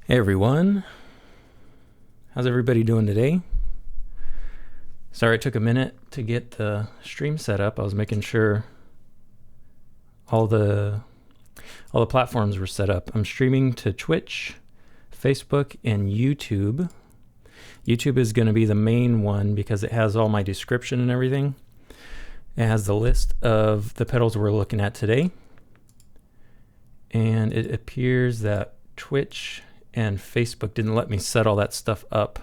Hey everyone, how's everybody doing today? Sorry it took a minute to get the stream set up. I was making sure all the platforms were set up. I'm streaming to Twitch, Facebook, and YouTube. YouTube is going to be the main one because it has all my description and everything. It has the list of the pedals we're looking at today. And it appears that Twitch and Facebook didn't let me set all that stuff up.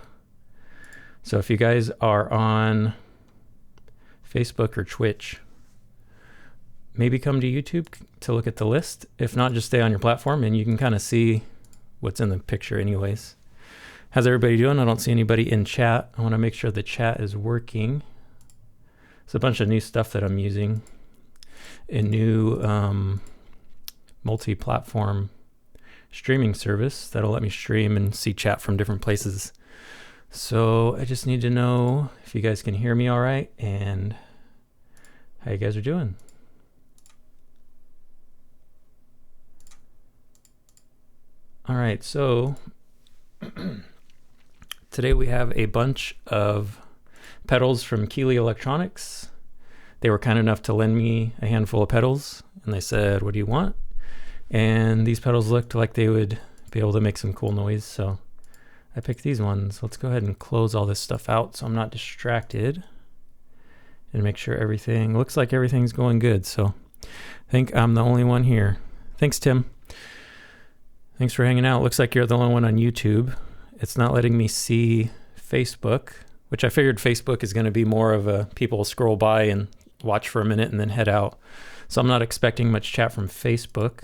So if you guys are on Facebook or Twitch, maybe come to YouTube to look at the list. If not, just stay on your platform and you can kind of see what's in the picture anyways. How's everybody doing? I don't see anybody in chat. I want to make sure the chat is working. It's a bunch of new stuff that I'm using. A new multi-platform streaming service that'll let me stream and see chat from different places. So I just need to know if you guys can hear me all right and how you guys are doing. All right, so today we have a bunch of pedals from Keeley Electronics. They were kind enough to lend me a handful of pedals and they said, what do you want? And these pedals looked like they would be able to make some cool noise, so I picked these ones. Let's go ahead and close all this stuff out so I'm not distracted and make sure everything looks like everything's going good. So I think I'm the only one here. Thanks, Tim. Thanks for hanging out. Looks like you're the only one on YouTube. It's not letting me see Facebook, which I figured Facebook is going to be more of a people scroll by and watch for a minute and then head out. So I'm not expecting much chat from Facebook,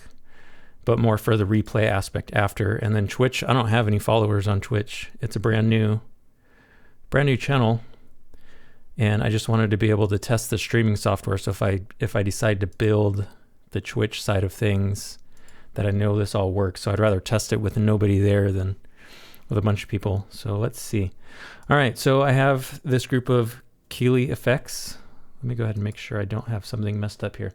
but more for the replay aspect after. And then Twitch, I don't have any followers on Twitch. It's a brand new channel. And I just wanted to be able to test the streaming software. So if I decide to build the Twitch side of things, that I know this all works. So I'd rather test it with nobody there than with a bunch of people. So let's see. All right, so I have this group of Keeley effects. Let me go ahead and make sure I don't have something messed up here.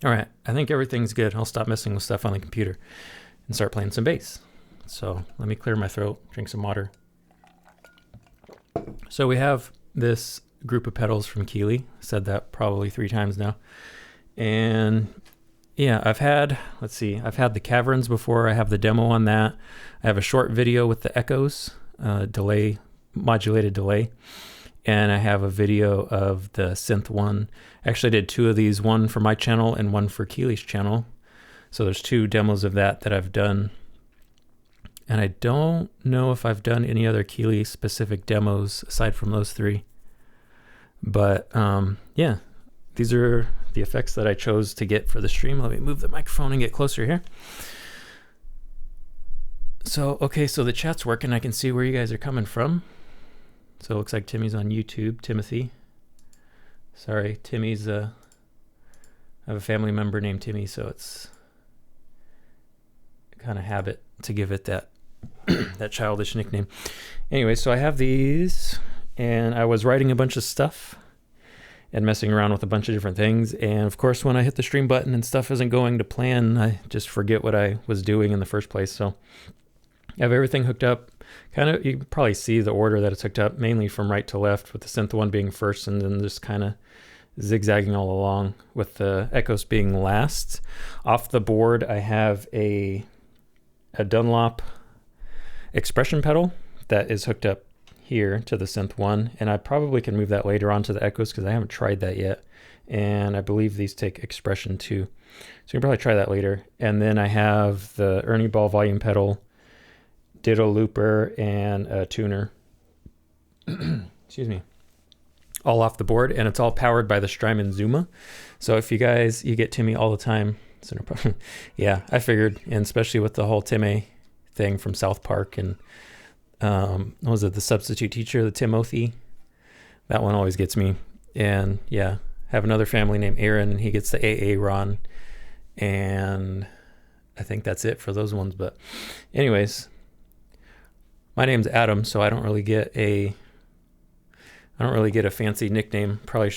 All right, I think everything's good. I'll stop messing with stuff on the computer and start playing some bass. So let me clear my throat, drink some water. So we have this group of pedals from Keeley. Said that probably 3 times now. And yeah, I've had the caverns before. I have the demo on that. I have a short video with the echoes, modulated delay. And I have a video of the synth one. Actually, I did 2 of these, one for my channel and one for Keeley's channel. So there's 2 demos of that I've done. And I don't know if I've done any other Keeley specific demos aside from those 3. But yeah, these are the effects that I chose to get for the stream. Let me move the microphone and get closer here. So, okay, so the chat's working. I can see where you guys are coming from. So it looks like Timmy's on YouTube, Timothy. Sorry, Timmy's, I have a family member named Timmy, so it's kind of habit to give it that that childish nickname. Anyway, so I have these, and I was writing a bunch of stuff and messing around with a bunch of different things. And of course, when I hit the stream button and stuff isn't going to plan, I just forget what I was doing in the first place. So I have everything hooked up. Kind of, you can probably see the order that it's hooked up, mainly from right to left, with the synth one being first and then just kind of zigzagging all along with the echoes being last. Off the board, I have a Dunlop expression pedal that is hooked up here to the synth one, and I probably can move that later on to the echoes because I haven't tried that yet. And I believe these take expression too. So you can probably try that later. And then I have the Ernie Ball volume pedal, Ditto looper, and a tuner. Excuse me. All off the board, and it's all powered by the Strymon Zuma. So if you get Timmy all the time, so no problem. Yeah, I figured, and especially with the whole Timmy thing from South Park, and what was it, the substitute teacher, the Timothy? That one always gets me. And yeah, have another family named Aaron, and he gets the AA Ron. And I think that's it for those ones. But anyways, my name's Adam, so I don't really get a fancy nickname. Probably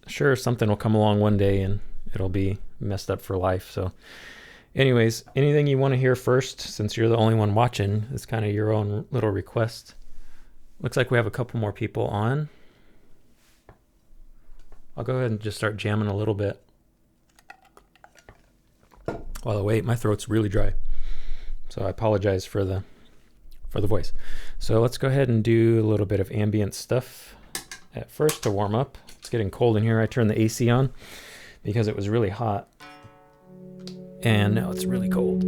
sure something will come along one day and it'll be messed up for life. So anyways, anything you want to hear first, since you're the only one watching, is kind of your own little request. Looks like we have a couple more people on. I'll go ahead and just start jamming a little bit. While I wait, my throat's really dry, so I apologize for the voice. So let's go ahead and do a little bit of ambient stuff at first to warm up. It's getting cold in here. I turned the AC on because it was really hot, and now it's really cold.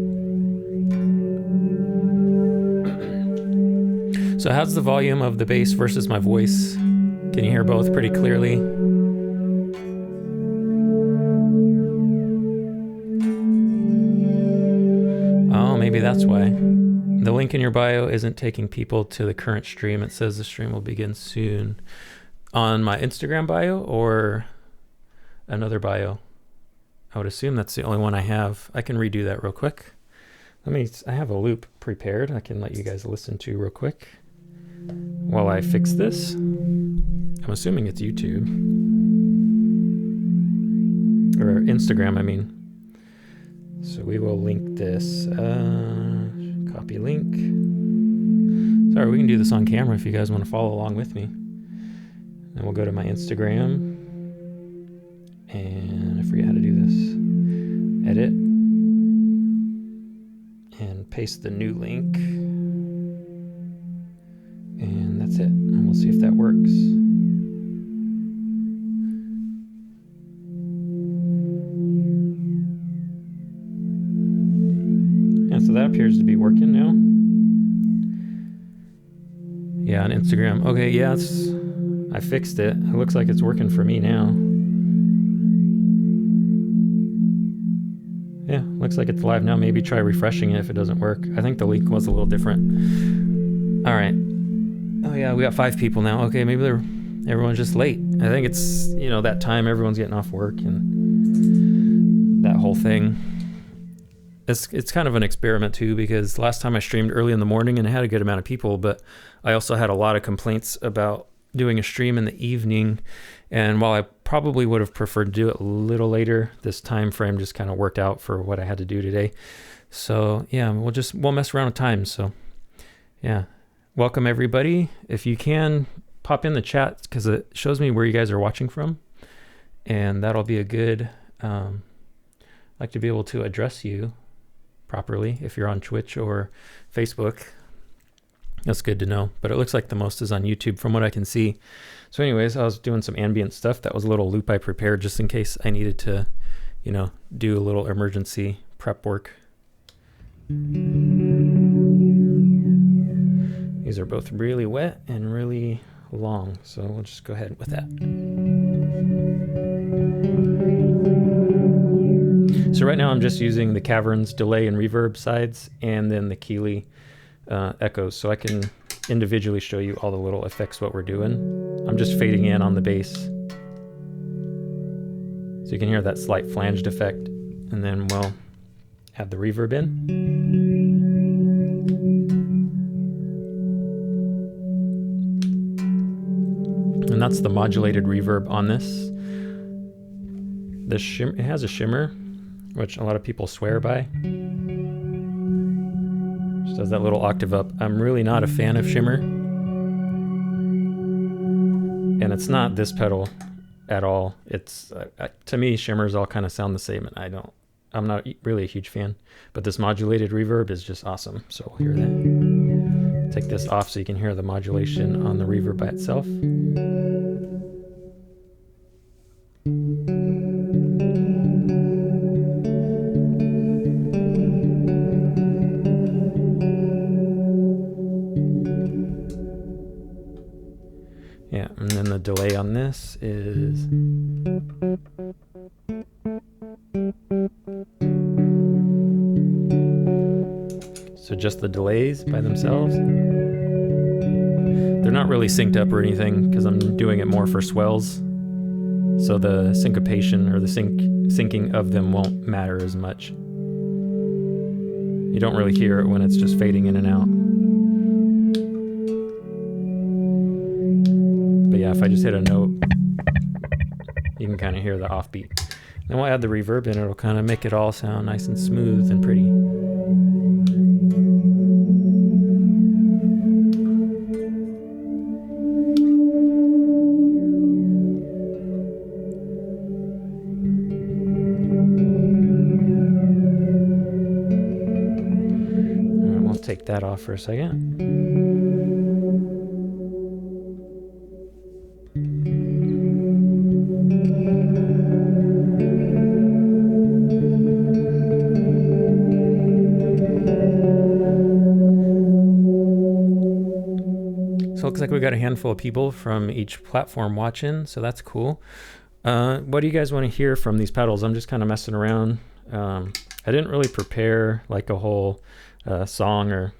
So how's the volume of the bass versus my voice? Can you hear both pretty clearly? Oh, maybe that's why. The link in your bio isn't taking people to the current stream. It says the stream will begin soon. On my Instagram bio or another bio? I would assume that's the only one I have. I can redo that real quick. I have a loop prepared I can let you guys listen to real quick while I fix this. I'm assuming it's YouTube. Or Instagram, I mean. So we will link this. Copy link. Sorry, we can do this on camera if you guys want to follow along with me. And we'll go to my Instagram. And I forget how to do this. Edit. And paste the new link. And that's it. And we'll see if that works. So that appears to be working now. Yeah, on Instagram. Okay, yeah, I fixed it. It looks like it's working for me now. Yeah, looks like it's live now. Maybe try refreshing it if it doesn't work. I think the link was a little different. All right. Oh yeah, we got 5 people now. Okay, maybe everyone's just late. I think it's, that time everyone's getting off work and that whole thing. It's kind of an experiment too, because last time I streamed early in the morning and I had a good amount of people, but I also had a lot of complaints about doing a stream in the evening. And while I probably would have preferred to do it a little later, this time frame just kind of worked out for what I had to do today. So yeah, we'll mess around with time. So yeah, welcome everybody. If you can, pop in the chat because it shows me where you guys are watching from, and that'll be a good, I'd like to be able to address you properly if you're on Twitch or Facebook. That's good to know, but it looks like the most is on YouTube from what I can see. So anyways, I was doing some ambient stuff. That was a little loop I prepared just in case I needed to, do a little emergency prep work. These are both really wet and really long, so we'll just go ahead with that. So right now I'm just using the Caverns delay and reverb sides and then the Keeley echoes, so I can individually show you all the little effects what we're doing. I'm just fading in on the bass. So you can hear that slight flanged effect, and then we'll add the reverb in. And that's the modulated reverb on this. It has a shimmer, which a lot of people swear by. Just does that little octave up. I'm really not a fan of shimmer. And it's not this pedal at all. It's to me, shimmers all kind of sound the same, and I'm not really a huge fan. But this modulated reverb is just awesome. So we'll hear that. Take this off so you can hear the modulation on the reverb by itself. Yeah, and then the delay on this is... So adjust the delays by themselves. They're not really synced up or anything because I'm doing it more for swells. So the syncopation or the syncing of them won't matter as much. You don't really hear it when it's just fading in and out. But yeah, if I just hit a note, you can kind of hear the offbeat. Then we'll add the reverb and it'll kind of make it all sound nice and smooth and pretty. All right, we'll take that off for a second. So it looks like we got a handful of people from each platform watching, so that's cool. What do you guys want to hear from these pedals? I'm just kind of messing around. I didn't really prepare like a whole song or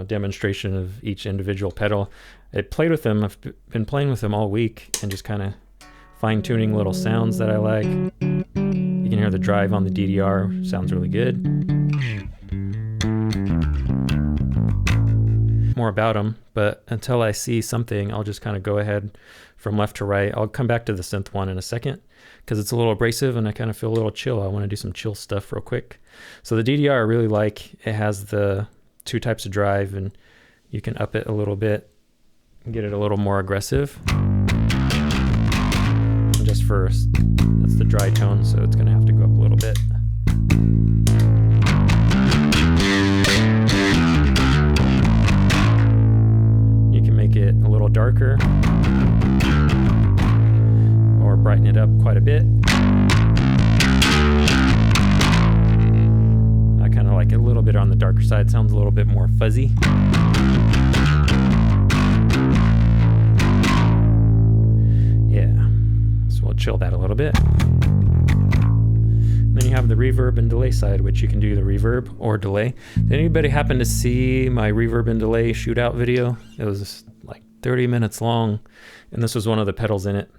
demonstration of each individual pedal. I played with them. I've been playing with them all week and just kind of fine-tuning little sounds that I like. You can hear the drive on the DDR. Sounds really good. More about them, but until I see something, I'll just kind of go ahead from left to right. I'll come back to the synth one in a second because it's a little abrasive and I kind of feel a little chill. I want to do some chill stuff real quick. So the DDR I really like. It has the 2 types of drive and you can up it a little bit and get it a little more aggressive. And just first, that's the dry tone, so it's going to have to go up a little bit. Make it a little darker or brighten it up quite a bit. I kind of like it a little bit on the darker side. Sounds a little bit more fuzzy. Yeah, so we'll chill that a little bit. Then you have the reverb and delay side, which you can do the reverb or delay. Did anybody happen to see my reverb and delay shootout video? It was like 30 minutes long, and this was one of the pedals in it.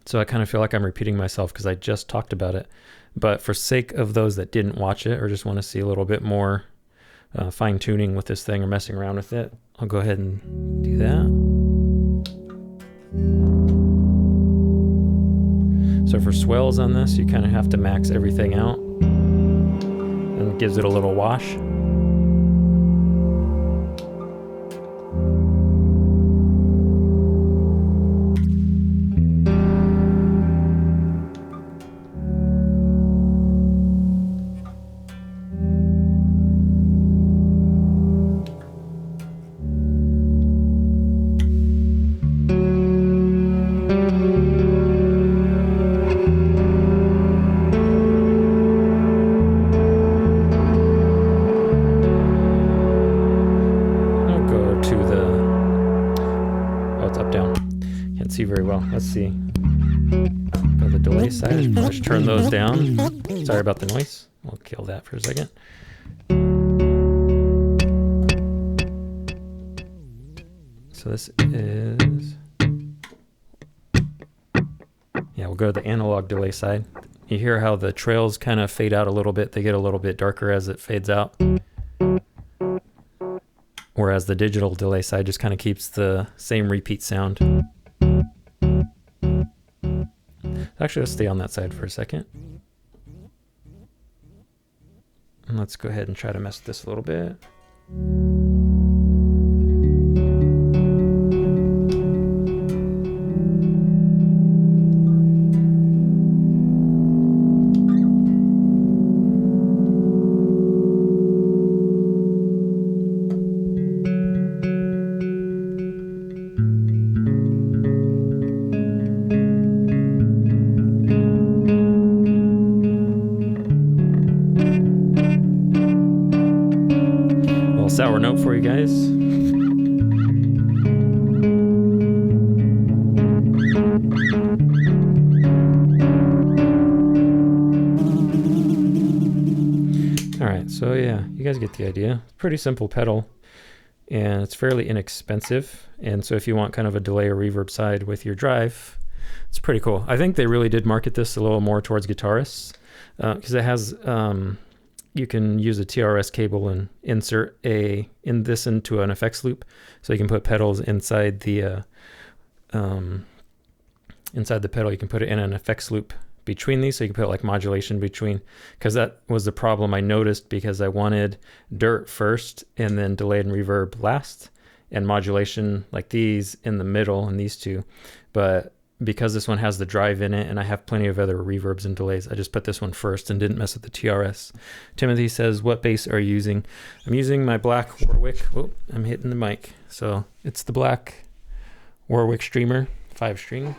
So I kind of feel like I'm repeating myself because I just talked about it. But for sake of those that didn't watch it or just want to see a little bit more fine-tuning with this thing or messing around with it, I'll go ahead and do that. So for swells on this, you kind of have to max everything out, and it gives it a little wash. See very well. Let's see. Go the delay side. Let's turn those down. Sorry about the noise. We'll kill that for a second. So this is, yeah, we'll go to the analog delay side. You hear how the trails kind of fade out a little bit. They get a little bit darker as it fades out. Whereas the digital delay side just kind of keeps the same repeat sound. Actually, let's stay on that side for a second. And let's go ahead and try to mess with this a little bit. Sour note for you guys. All right, So yeah, you guys get the idea. Pretty simple pedal, and it's fairly inexpensive. And so if you want kind of a delay or reverb side with your drive, it's pretty cool. I think they really did market this a little more towards guitarists, because it has you can use a TRS cable and insert this into an effects loop, so you can put pedals inside the pedal. You can put it in an effects loop between these, so you can put like modulation between, because that was the problem I noticed, because I wanted dirt first and then delay and reverb last, and modulation like these in the middle, and these two. But because this one has the drive in it and I have plenty of other reverbs and delays, I just put this one first and didn't mess with the TRS. Timothy says, what bass are you using? I'm using my black Warwick. Oh, I'm hitting the mic. So it's the black Warwick Streamer 5-string.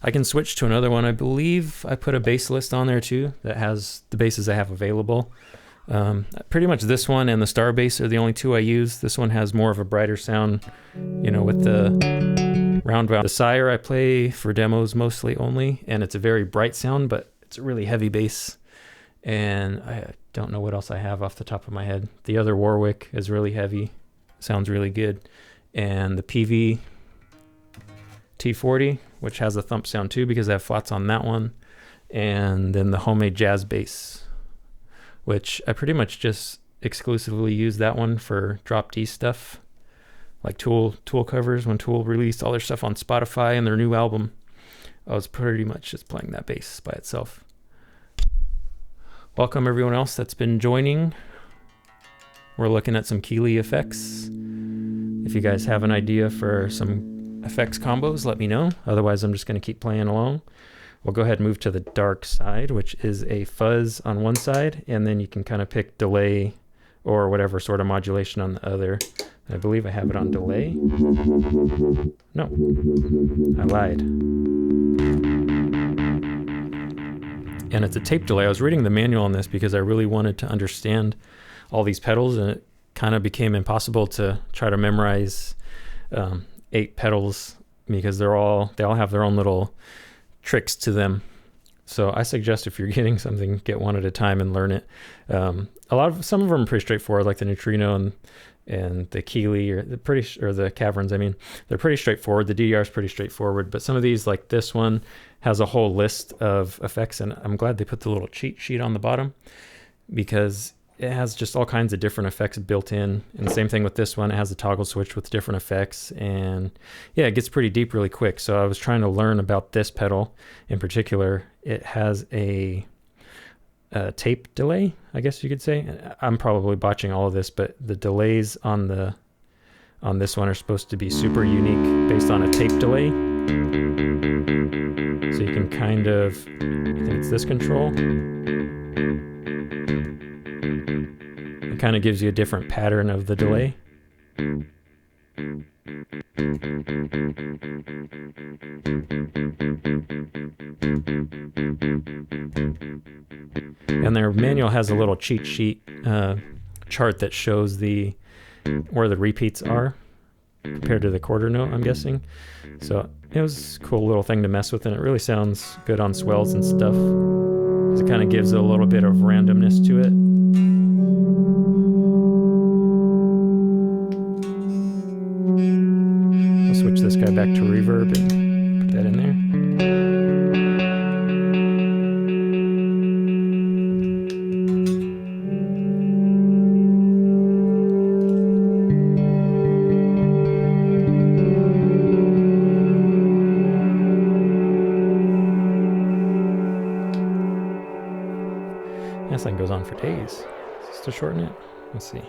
I can switch to another one. I believe I put a bass list on there too that has the basses I have available. Pretty much this one and the Star bass are the only two I use. This one has more of a brighter sound, with the round. The Sire I play for demos mostly only, and it's a very bright sound, but it's a really heavy bass. And I don't know what else I have off the top of my head. The other Warwick is really heavy, sounds really good. And the PV T40, which has a thump sound too, because I have flats on that one. And then the homemade jazz bass, which I pretty much just exclusively use that one for drop D stuff, like Tool covers. When Tool released all their stuff on Spotify and their new album, I was pretty much just playing that bass by itself. Welcome everyone else that's been joining. We're looking at some Keeley effects. If you guys have an idea for some effects combos, let me know. Otherwise, I'm just going to keep playing along. We'll go ahead and move to the dark side, which is a fuzz on one side, and then you can kind of pick delay or whatever sort of modulation on the other. I believe I have it on delay. No, I lied. And it's a tape delay. I was reading the manual on this because I really wanted to understand all these pedals, and it kind of became impossible to try to memorize 8 pedals, because they all have their own little tricks to them. So I suggest if you're getting something, get one at a time and learn it. Some of them are pretty straightforward, like the Neutrino and the Keeley or the Caverns. I mean, they're pretty straightforward. The DDR is pretty straightforward, but some of these, like this one, has a whole list of effects, and I'm glad they put the little cheat sheet on the bottom, because it has just all kinds of different effects built in. And the same thing with this one, it has a toggle switch with different effects, and yeah, it gets pretty deep really quick. So I was trying to learn about this pedal in particular. It has a tape delay, I guess you could say. I'm probably botching all of this, but the delays on this one are supposed to be super unique based on a tape delay. So you can kind of, I think it's this control. It kind of gives you a different pattern of the delay. And their manual has a little cheat sheet chart that shows where the repeats are compared to the quarter note, I'm guessing. So it was a cool little thing to mess with, and it really sounds good on swells and stuff, because it kind of gives it a little bit of randomness to it. I'll switch this guy back to reverb and put that in there. This thing goes on for days. Just to shorten it, let's see.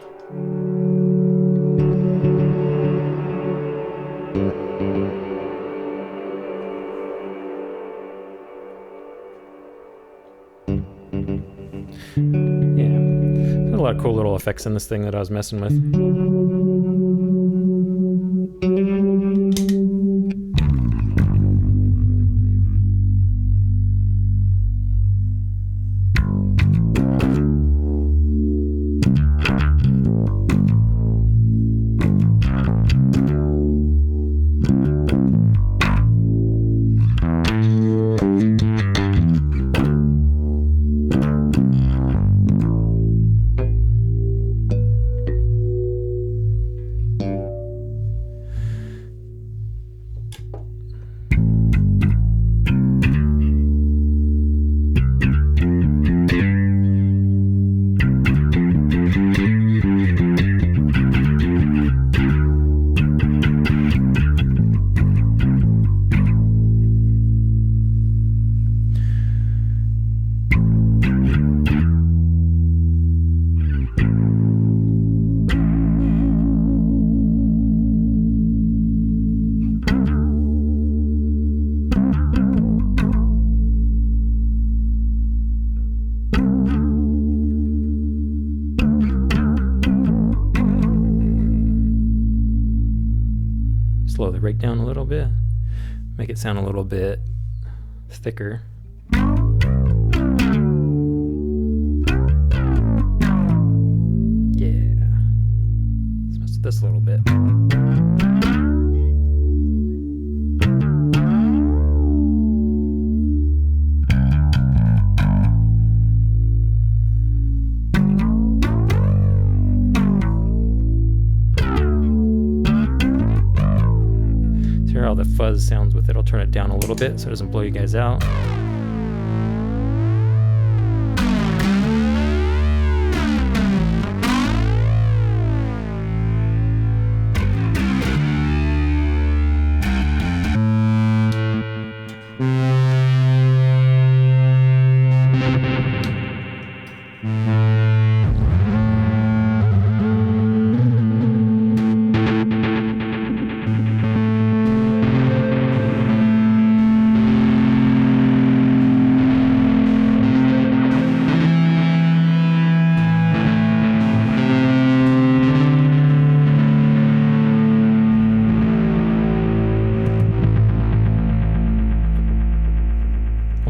Yeah, there's a lot of cool little effects in this thing that I was messing with. slow the rate down a little bit, make it sound a little bit thicker. Yeah. Let's mess with this a little bit. How the fuzz sounds with it. I'll turn it down a little bit so it doesn't blow you guys out.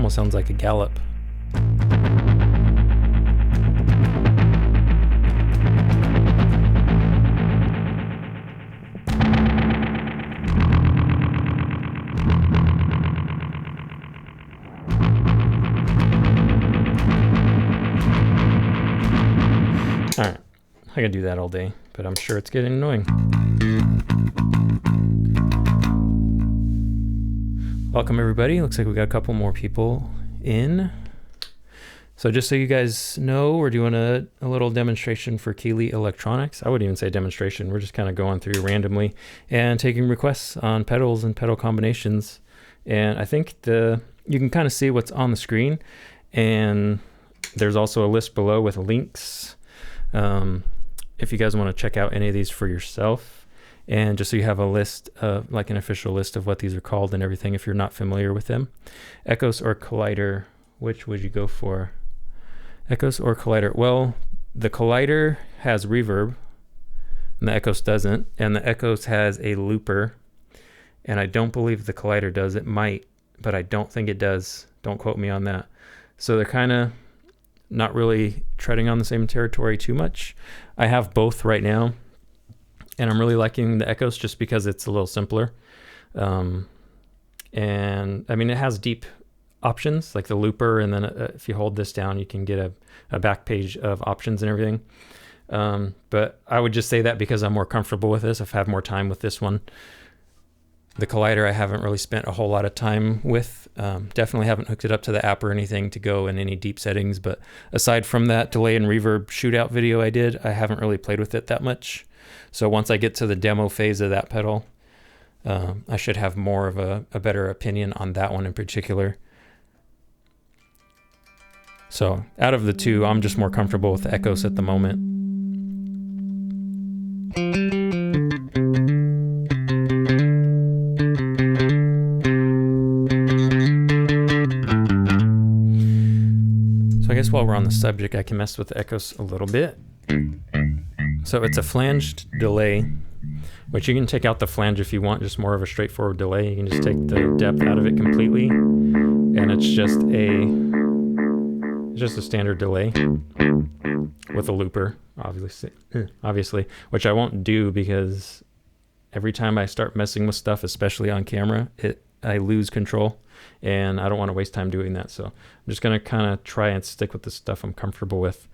Sounds like a gallop. Alright, I can do that all day, but I'm sure it's getting annoying. Welcome everybody. Looks like we got a couple more people in. So just so you guys know, we're doing a little demonstration for Keeley Electronics. I wouldn't even say demonstration. We're just kind of going through randomly and taking requests on pedals and pedal combinations. And I think you can kind of see what's on the screen. And there's also a list below with links if you guys want to check out any of these for yourself. And just so you have a list of, like an official list of what these are called and everything if you're not familiar with them. Echoes or Collider, which would you go for? Echoes or Collider? Well, the Collider has reverb and the Echoes doesn't. And the Echoes has a looper. And I don't believe the Collider does. It might, but I don't think it does. Don't quote me on that. So they're kind of not really treading on the same territory too much. I have both right now. And I'm really liking the Echoes just because it's a little simpler. And I mean, it has deep options like the looper. And then if you hold this down, you can get a back page of options and everything. But I would just say that because I'm more comfortable with this. I've had more time with this one. The Collider I haven't really spent a whole lot of time with. Definitely haven't hooked it up to the app or anything to go in any deep settings. But aside from that delay and reverb shootout video I did, I haven't really played with it that much. So once I get to the demo phase of that pedal, I should have more of a better opinion on that one in particular. So out of the two, I'm just more comfortable with the Echoes at the moment. So I guess while we're on the subject, I can mess with the Echoes a little bit. So it's a flanged delay, which you can take out the flange if you want, just more of a straightforward delay. You can just take the depth out of it completely, and it's just a standard delay with a looper, obviously, which I won't do because every time I start messing with stuff, especially on camera, I lose control, and I don't want to waste time doing that. So I'm just going to kind of try and stick with the stuff I'm comfortable with.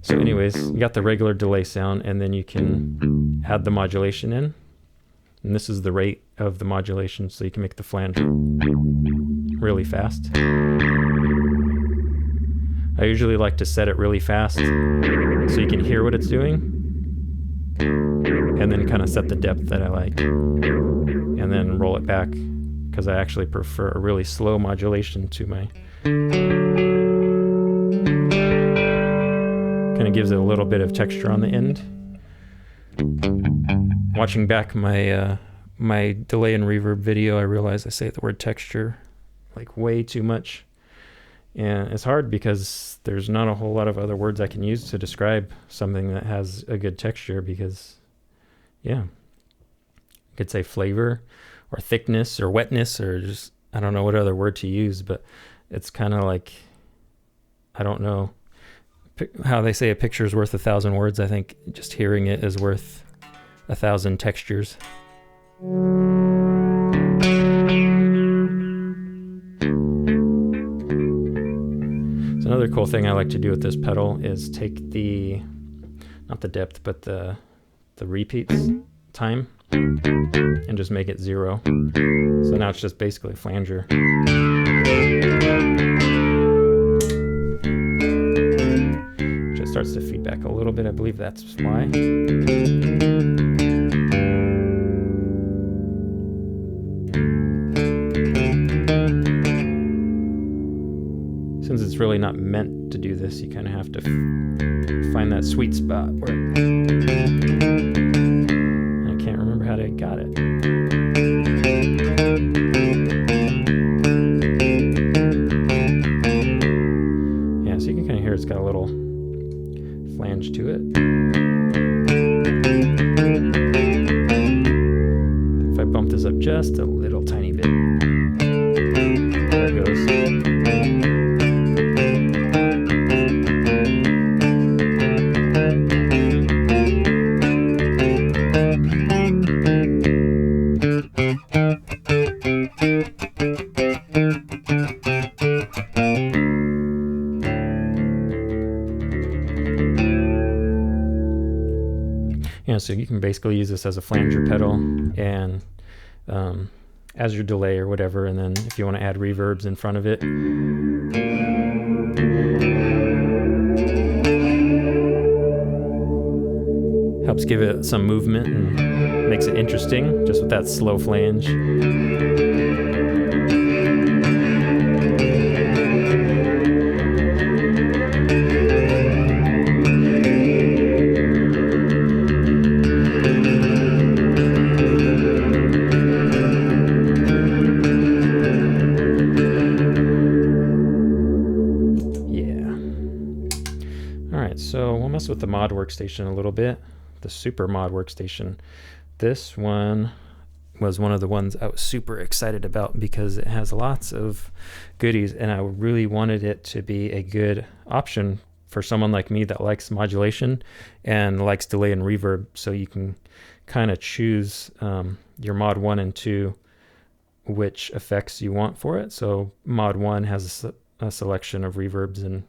So anyways, you got the regular delay sound, and then you can add the modulation in. And this is the rate of the modulation, so you can make the flange really fast. I usually like to set it really fast so you can hear what it's doing, and then kind of set the depth that I like, and then roll it back, because I actually prefer a really slow modulation to my... Kind of gives it a little bit of texture on the end. Watching back my my delay and reverb video, I realized I say the word texture like way too much. And it's hard because there's not a whole lot of other words I can use to describe something that has a good texture because, yeah, could say flavor or thickness or wetness or just, I don't know what other word to use, but it's kind of like, I don't know how they say a picture is worth 1,000 words. I think just hearing it is worth 1,000 textures. So another cool thing I like to do with this pedal is take the, not the depth, but the repeats time and just make it 0. So now it's just basically a flanger. Just starts to feedback a little bit. I believe that's why. Since it's really not meant to do this, you kind of have to find that sweet spot where I can't remember how I got it. Yeah, so you can kind of hear it's got a little flange to it. If I bump this up just a little tiny bit, there it goes. Yeah, so you can basically use this as a flanger pedal and as your delay or whatever, and then if you want to add reverbs in front of it. Helps give it some movement and makes it interesting just with that slow flange. So we'll mess with the mod workstation a little bit, the super mod workstation. This one was one of the ones I was super excited about because it has lots of goodies, and I really wanted it to be a good option for someone like me that likes modulation and likes delay and reverb. So you can kind of choose your mod 1 and 2, which effects you want for it. So mod 1 has a selection of reverbs, and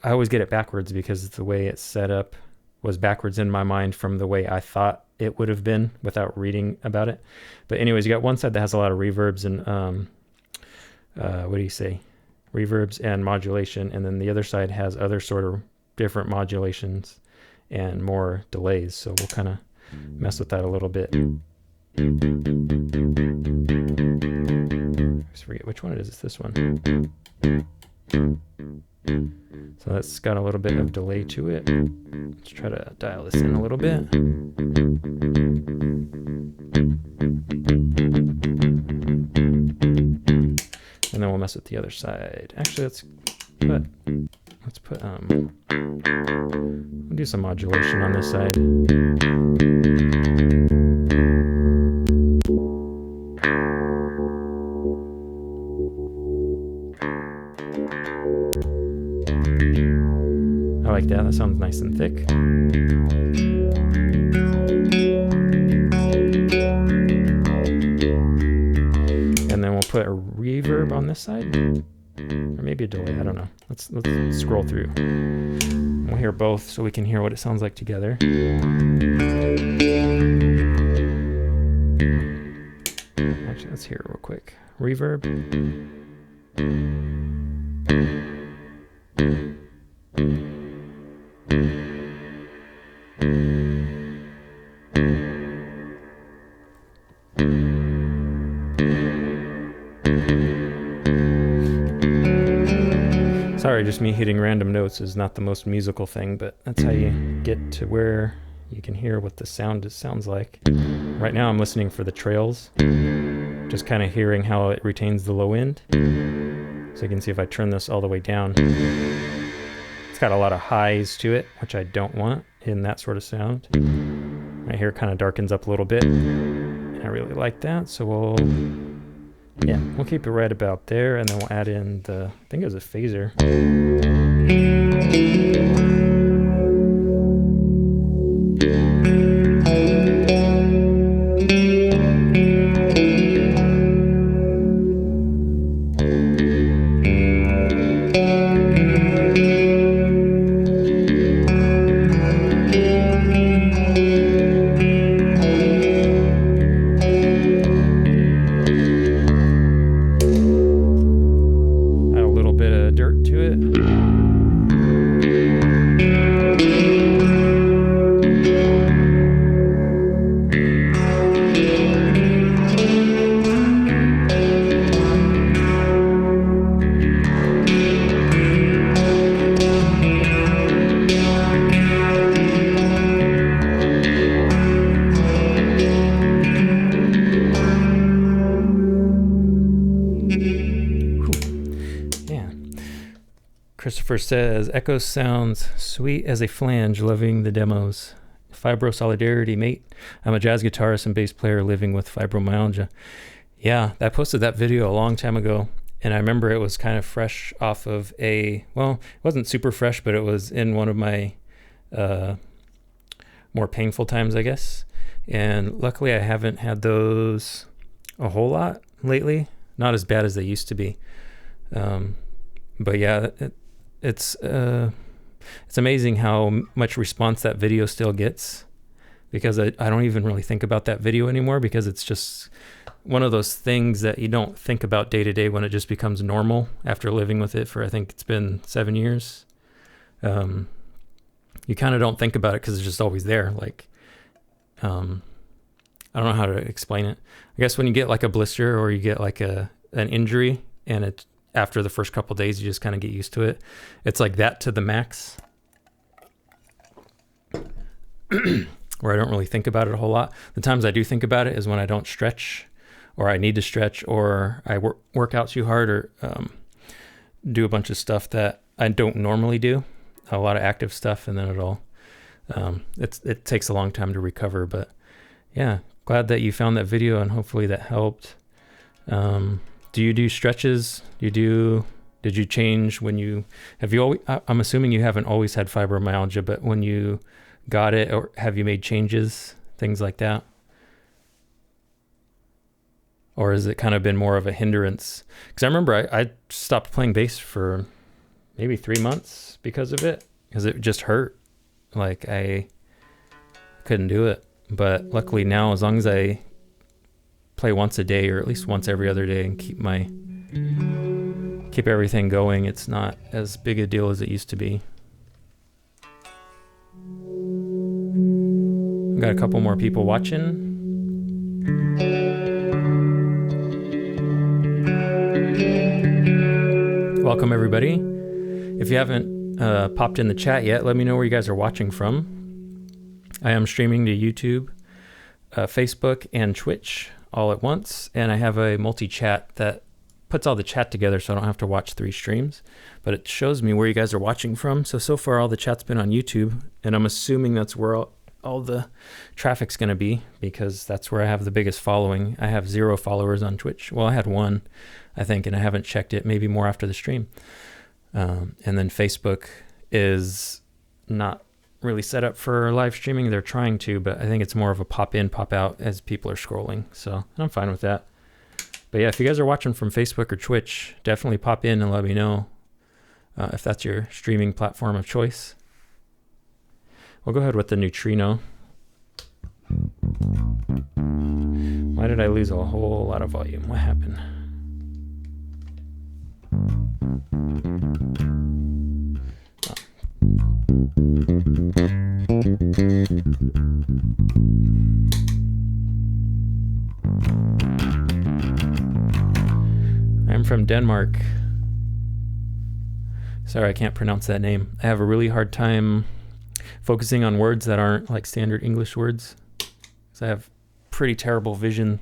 I always get it backwards because the way it's set up was backwards in my mind from the way I thought it would have been without reading about it. But anyways, you got one side that has a lot of reverbs and what do you say? Reverbs and modulation, and then the other side has other sort of different modulations and more delays. So we'll kind of mess with that a little bit. I forget which one it is. It's this one. So that's got a little bit of delay to it. Let's try to dial this in a little bit. And then we'll mess with the other side. Actually, let's put we'll do some modulation on this side. I like that. That sounds nice and thick. And then we'll put a reverb on this side, or maybe a delay. I don't know. Let's scroll through. We'll hear both so we can hear what it sounds like together. Actually, let's hear it real quick. Reverb. Sorry, just me hitting random notes is not the most musical thing, but that's how you get to where you can hear what the sound sounds like. Right now I'm listening for the trails, just kind of hearing how it retains the low end. So you can see if I turn this all the way down, it's got a lot of highs to it, which I don't want in that sort of sound. Right here kind of darkens up a little bit, and And I really like that, so we'll keep it right about there, and then we'll add in I think it was a phaser. Christopher says, Echo sounds sweet as a flange, loving the demos. Fibro solidarity, mate. I'm a jazz guitarist and bass player living with fibromyalgia. Yeah, I posted that video a long time ago, and I remember it was kind of fresh off of it wasn't super fresh, but it was in one of my more painful times, I guess. And luckily I haven't had those a whole lot lately. Not as bad as they used to be. But yeah, it's amazing how much response that video still gets, because I don't even really think about that video anymore, because it's just one of those things that you don't think about day to day when it just becomes normal after living with it for, I think it's been 7 years. You kind of don't think about it because it's just always there. Like, I don't know how to explain it. I guess when you get like a blister or you get like an injury, and it's after the first couple of days, you just kind of get used to it. It's like that to the max, where I don't really think about it a whole lot. The times I do think about it is when I don't stretch, or I need to stretch, or I work out too hard, or do a bunch of stuff that I don't normally do, a lot of active stuff, and then it takes a long time to recover. But yeah, glad that you found that video, and hopefully that helped. Do you do stretches? Did you change when I'm assuming you haven't always had fibromyalgia, but when you got it, or have you made changes, things like that? Or has it kind of been more of a hindrance? Because I remember I stopped playing bass for maybe 3 months because of it, because it just hurt. Like, I couldn't do it. But luckily now, as long as I play once a day, or at least once every other day, and keep everything going, it's not as big a deal as it used to be. We've got a couple more people watching. Welcome everybody. If you haven't popped in the chat yet, let me know where you guys are watching from. I am streaming to YouTube, Facebook, and Twitch all at once, and I have a multi-chat that puts all the chat together, so I don't have to watch 3 streams, but it shows me where you guys are watching from. So far all the chat's been on YouTube, and I'm assuming that's where all the traffic's going to be, because that's where I have the biggest following. I have 0 followers on Twitch. Well, I had 1, I think, and I haven't checked it, maybe more after the stream. And then Facebook is not really set up for live streaming. They're trying to, but I think it's more of a pop in, pop out as people are scrolling. So, and I'm fine with that. But yeah, if you guys are watching from Facebook or Twitch, definitely pop in and let me know if that's your streaming platform of choice. We'll go ahead with the neutrino. Why did I lose a whole lot of volume? What happened? I'm from Denmark. Sorry, I can't pronounce that name. I have a really hard time focusing on words that aren't like standard English words. So I have pretty terrible vision,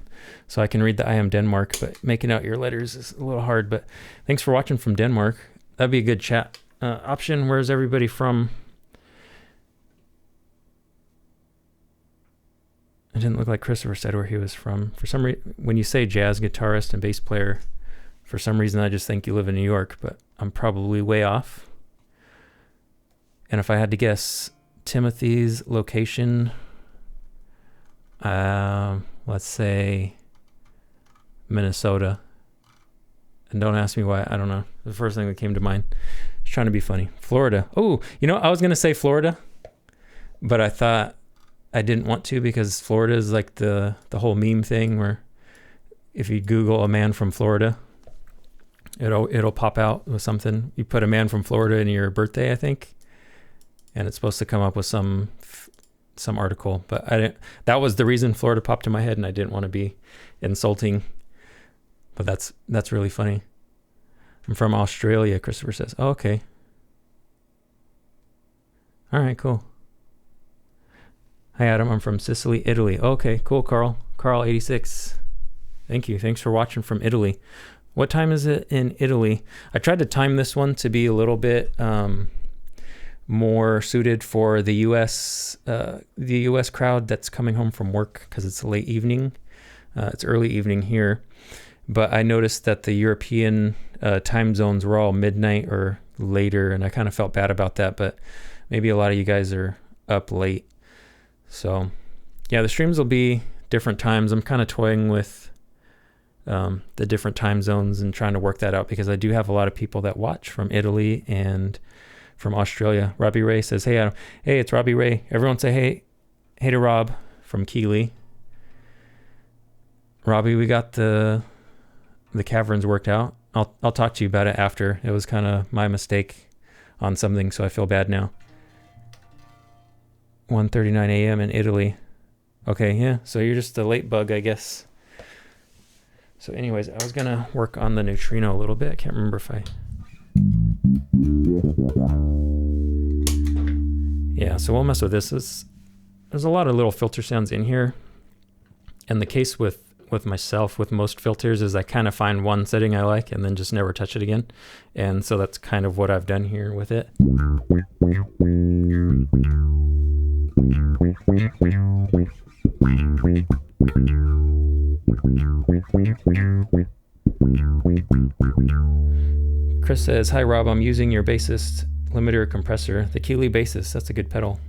so I can read the I am Denmark, but making out your letters is a little hard. But thanks for watching from Denmark. That'd be a good chat option. Where's everybody from? It didn't look like Christopher said where he was from. For some reason, when you say jazz guitarist and bass player, for some reason I just think you live in New York, but I'm probably way off. And if I had to guess Timothy's location, let's say Minnesota. And don't ask me why, I don't know. The first thing that came to mind. Just trying to be funny. Florida. Oh, you know, I was going to say Florida, but I thought I didn't want to because Florida is like the whole meme thing where if you Google a man from Florida, it'll pop out with something. You put a man from Florida in your birthday, I think, and it's supposed to come up with some article. But I didn't. That was the reason Florida popped in my head, and I didn't want to be insulting. But that's really funny. I'm from Australia, Christopher says. Oh, okay. All right, cool. Hi, Adam. I'm from Sicily, Italy. Okay, cool, Carl. Carl86. Thank you. Thanks for watching from Italy. What time is it in Italy? I tried to time this one to be a little bit more suited for the U.S. Crowd that's coming home from work because it's late evening. It's early evening here. But I noticed that the European time zones were all midnight or later, and I kind of felt bad about that. But maybe a lot of you guys are up late. So, yeah, the streams will be different times. I'm kind of toying with the different time zones and trying to work that out because I do have a lot of people that watch from Italy and from Australia. Robbie Ray says, hey, Adam. Hey, it's Robbie Ray. Everyone say hey to Rob from Keeley. Robbie, we got the caverns worked out. I'll talk to you about it after. It was kind of my mistake on something, so I feel bad now. 1:39 a.m. in Italy. Okay, yeah, so you're just a late bug, I guess. So anyways, I was going to work on the neutrino a little bit. I can't remember if I... Yeah, so we'll mess with this. There's a lot of little filter sounds in here. And the case with myself, with most filters, is I kind of find one setting I like and then just never touch it again. And so that's kind of what I've done here with it. Chris says, hi Rob, I'm using your bassist limiter compressor, the Keeley bassist. That's a good pedal.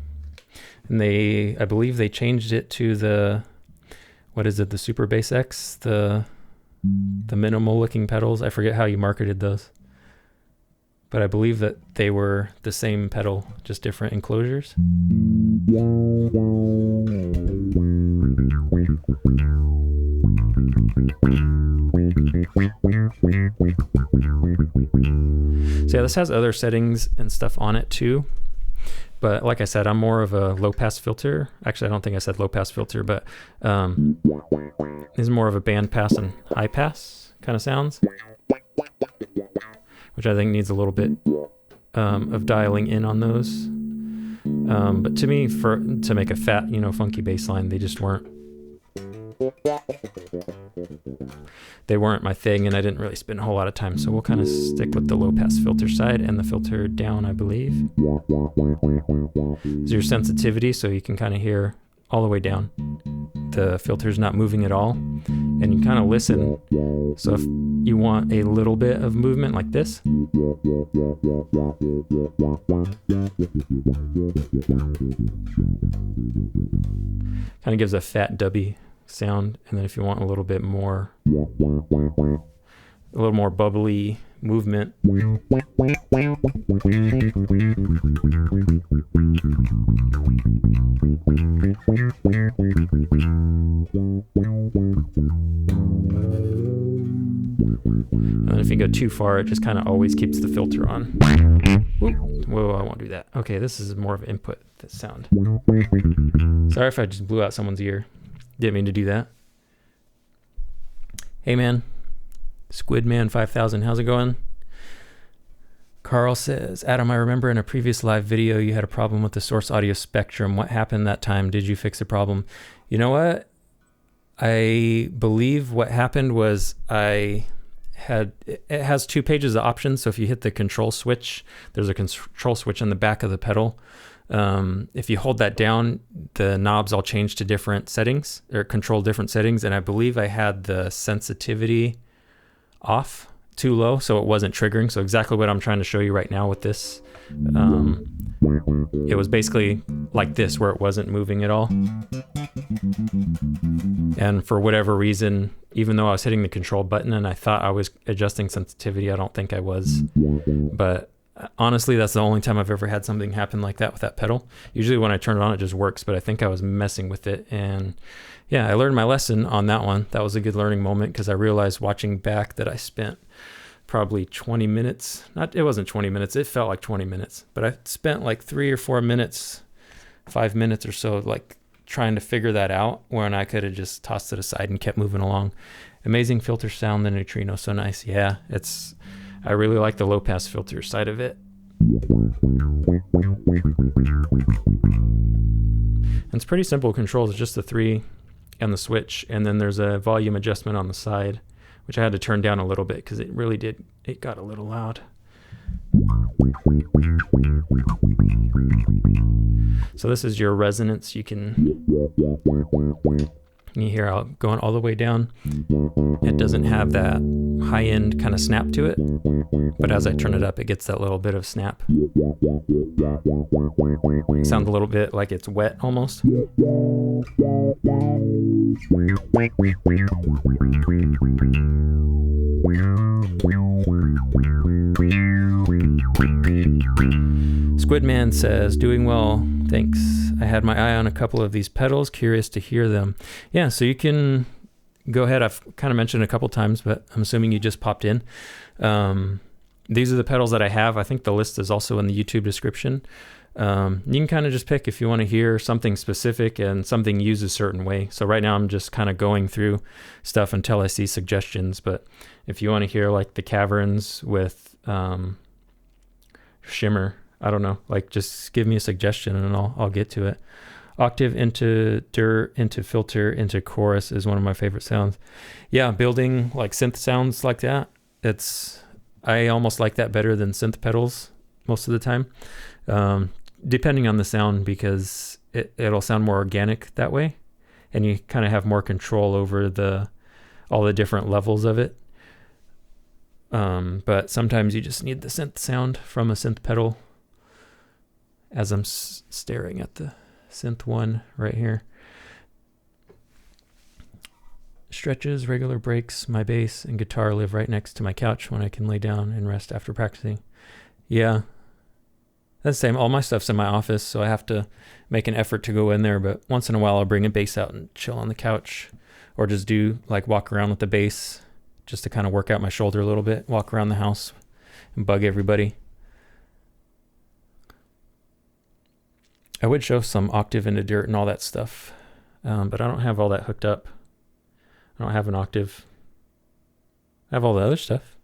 And I believe they changed it to the, what is it, the Super Bass X, the minimal looking pedals. I forget how you marketed those. But I believe that they were the same pedal, just different enclosures. So yeah, this has other settings and stuff on it too. But like I said, I'm more of a low pass filter. Actually, I don't think I said low pass filter, but this is more of a band pass and high pass kind of sounds, which I think needs a little bit of dialing in on those. But to me, to make a fat, funky bass line, they just weren't. They weren't my thing, and I didn't really spend a whole lot of time. So we'll kind of stick with the low pass filter side and the filter down, I believe. Is your sensitivity, so you can kind of hear all the way down. The filter's not moving at all, and you kind of listen. So if you want a little bit of movement like this, kind of gives a fat dubby sound. And then if you want a little bit more, a little more bubbly movement, and then if you go too far, it just kind of always keeps the filter on. Whoa, I won't do that. Okay, this is more of an input sound. Sorry if I just blew out someone's ear. Didn't mean to do that. Hey man, Squidman 5000, how's it going? Carl says, Adam, I remember in a previous live video you had a problem with the source audio spectrum. What happened that time? Did you fix the problem? You know what? I believe what happened was it has 2 pages of options. So if you hit the control switch, there's a control switch on the back of the pedal. If you hold that down, the knobs all change to different settings or control different settings. And I believe I had the sensitivity off too low, so it wasn't triggering. So exactly what I'm trying to show you right now with this. It was basically like this, where it wasn't moving at all. And for whatever reason, even though I was hitting the control button and I thought I was adjusting sensitivity, I don't think I was. But honestly, that's the only time I've ever had something happen like that with that pedal. Usually when I turn it on, it just works, but I think I was messing with it. And yeah, I learned my lesson on that one. That was a good learning moment, because I realized watching back that I spent probably 20 minutes. It wasn't 20 minutes. It felt like 20 minutes, but I spent like 3 or 4 minutes, 5 minutes or so, like trying to figure that out, when I could have just tossed it aside and kept moving along. Amazing filter sound, the neutrino, so nice. Yeah, I really like the low pass filter side of it. And it's pretty simple controls. It's just the 3 and the switch, and then there's a volume adjustment on the side, which I had to turn down a little bit because it got a little loud. So this is your resonance. You hear out going all the way down. It doesn't have that high end kind of snap to it, but as I turn it up, it gets that little bit of snap. It sounds a little bit like it's wet almost. Squidman says, doing well, thanks. I had my eye on a couple of these pedals, curious to hear them. Yeah, so you can go ahead. I've kind of mentioned a couple times, but I'm assuming you just popped in. These are the pedals that I have. I think the list is also in the YouTube description. You can kind of just pick if you want to hear something specific and something used a certain way. So right now I'm just kind of going through stuff until I see suggestions. But if you want to hear like the caverns with shimmer, I don't know, like just give me a suggestion and I'll get to it. Octave into dirt, into filter, into chorus is one of my favorite sounds. Yeah, building like synth sounds like that. I almost like that better than synth pedals most of the time. Depending on the sound, because it'll sound more organic that way, and you kind of have more control over all the different levels of it. But sometimes you just need the synth sound from a synth pedal, as I'm staring at the synth one right here. Stretches, regular breaks, my bass and guitar live right next to my couch when I can lay down and rest after practicing. Yeah. That's the same. All my stuff's in my office, so I have to make an effort to go in there, but once in a while I'll bring a bass out and chill on the couch, or just walk around with the bass just to kind of work out my shoulder a little bit, walk around the house and bug everybody. I would show some octave into dirt and all that stuff, but I don't have all that hooked up. I don't have an octave. I have all the other stuff.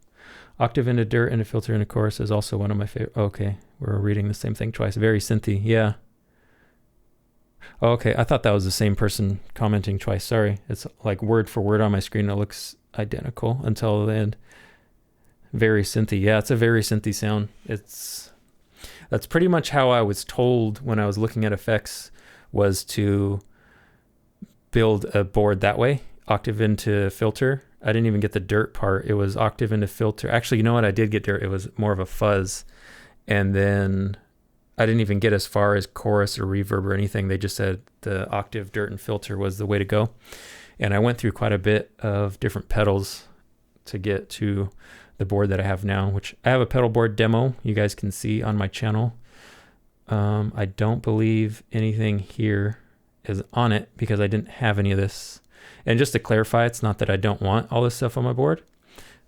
Octave into dirt, into filter, into chorus is also one of my favorite. Okay, we're reading the same thing twice. Very synthy, yeah. Okay, I thought that was the same person commenting twice. Sorry, it's like word for word on my screen. It looks identical until the end. Very synthy, yeah. It's a very synthy sound. That's pretty much how I was told when I was looking at effects, was to build a board that way. Octave into filter. I didn't even get the dirt part. It was octave into filter. Actually, you know what? I did get dirt. It was more of a fuzz. And then I didn't even get as far as chorus or reverb or anything. They just said the octave, dirt, and filter was the way to go. And I went through quite a bit of different pedals to get to the board that I have now, which I have a pedal board demo you guys can see on my channel. I don't believe anything here is on it because I didn't have any of this. And just to clarify, it's not that I don't want all this stuff on my board.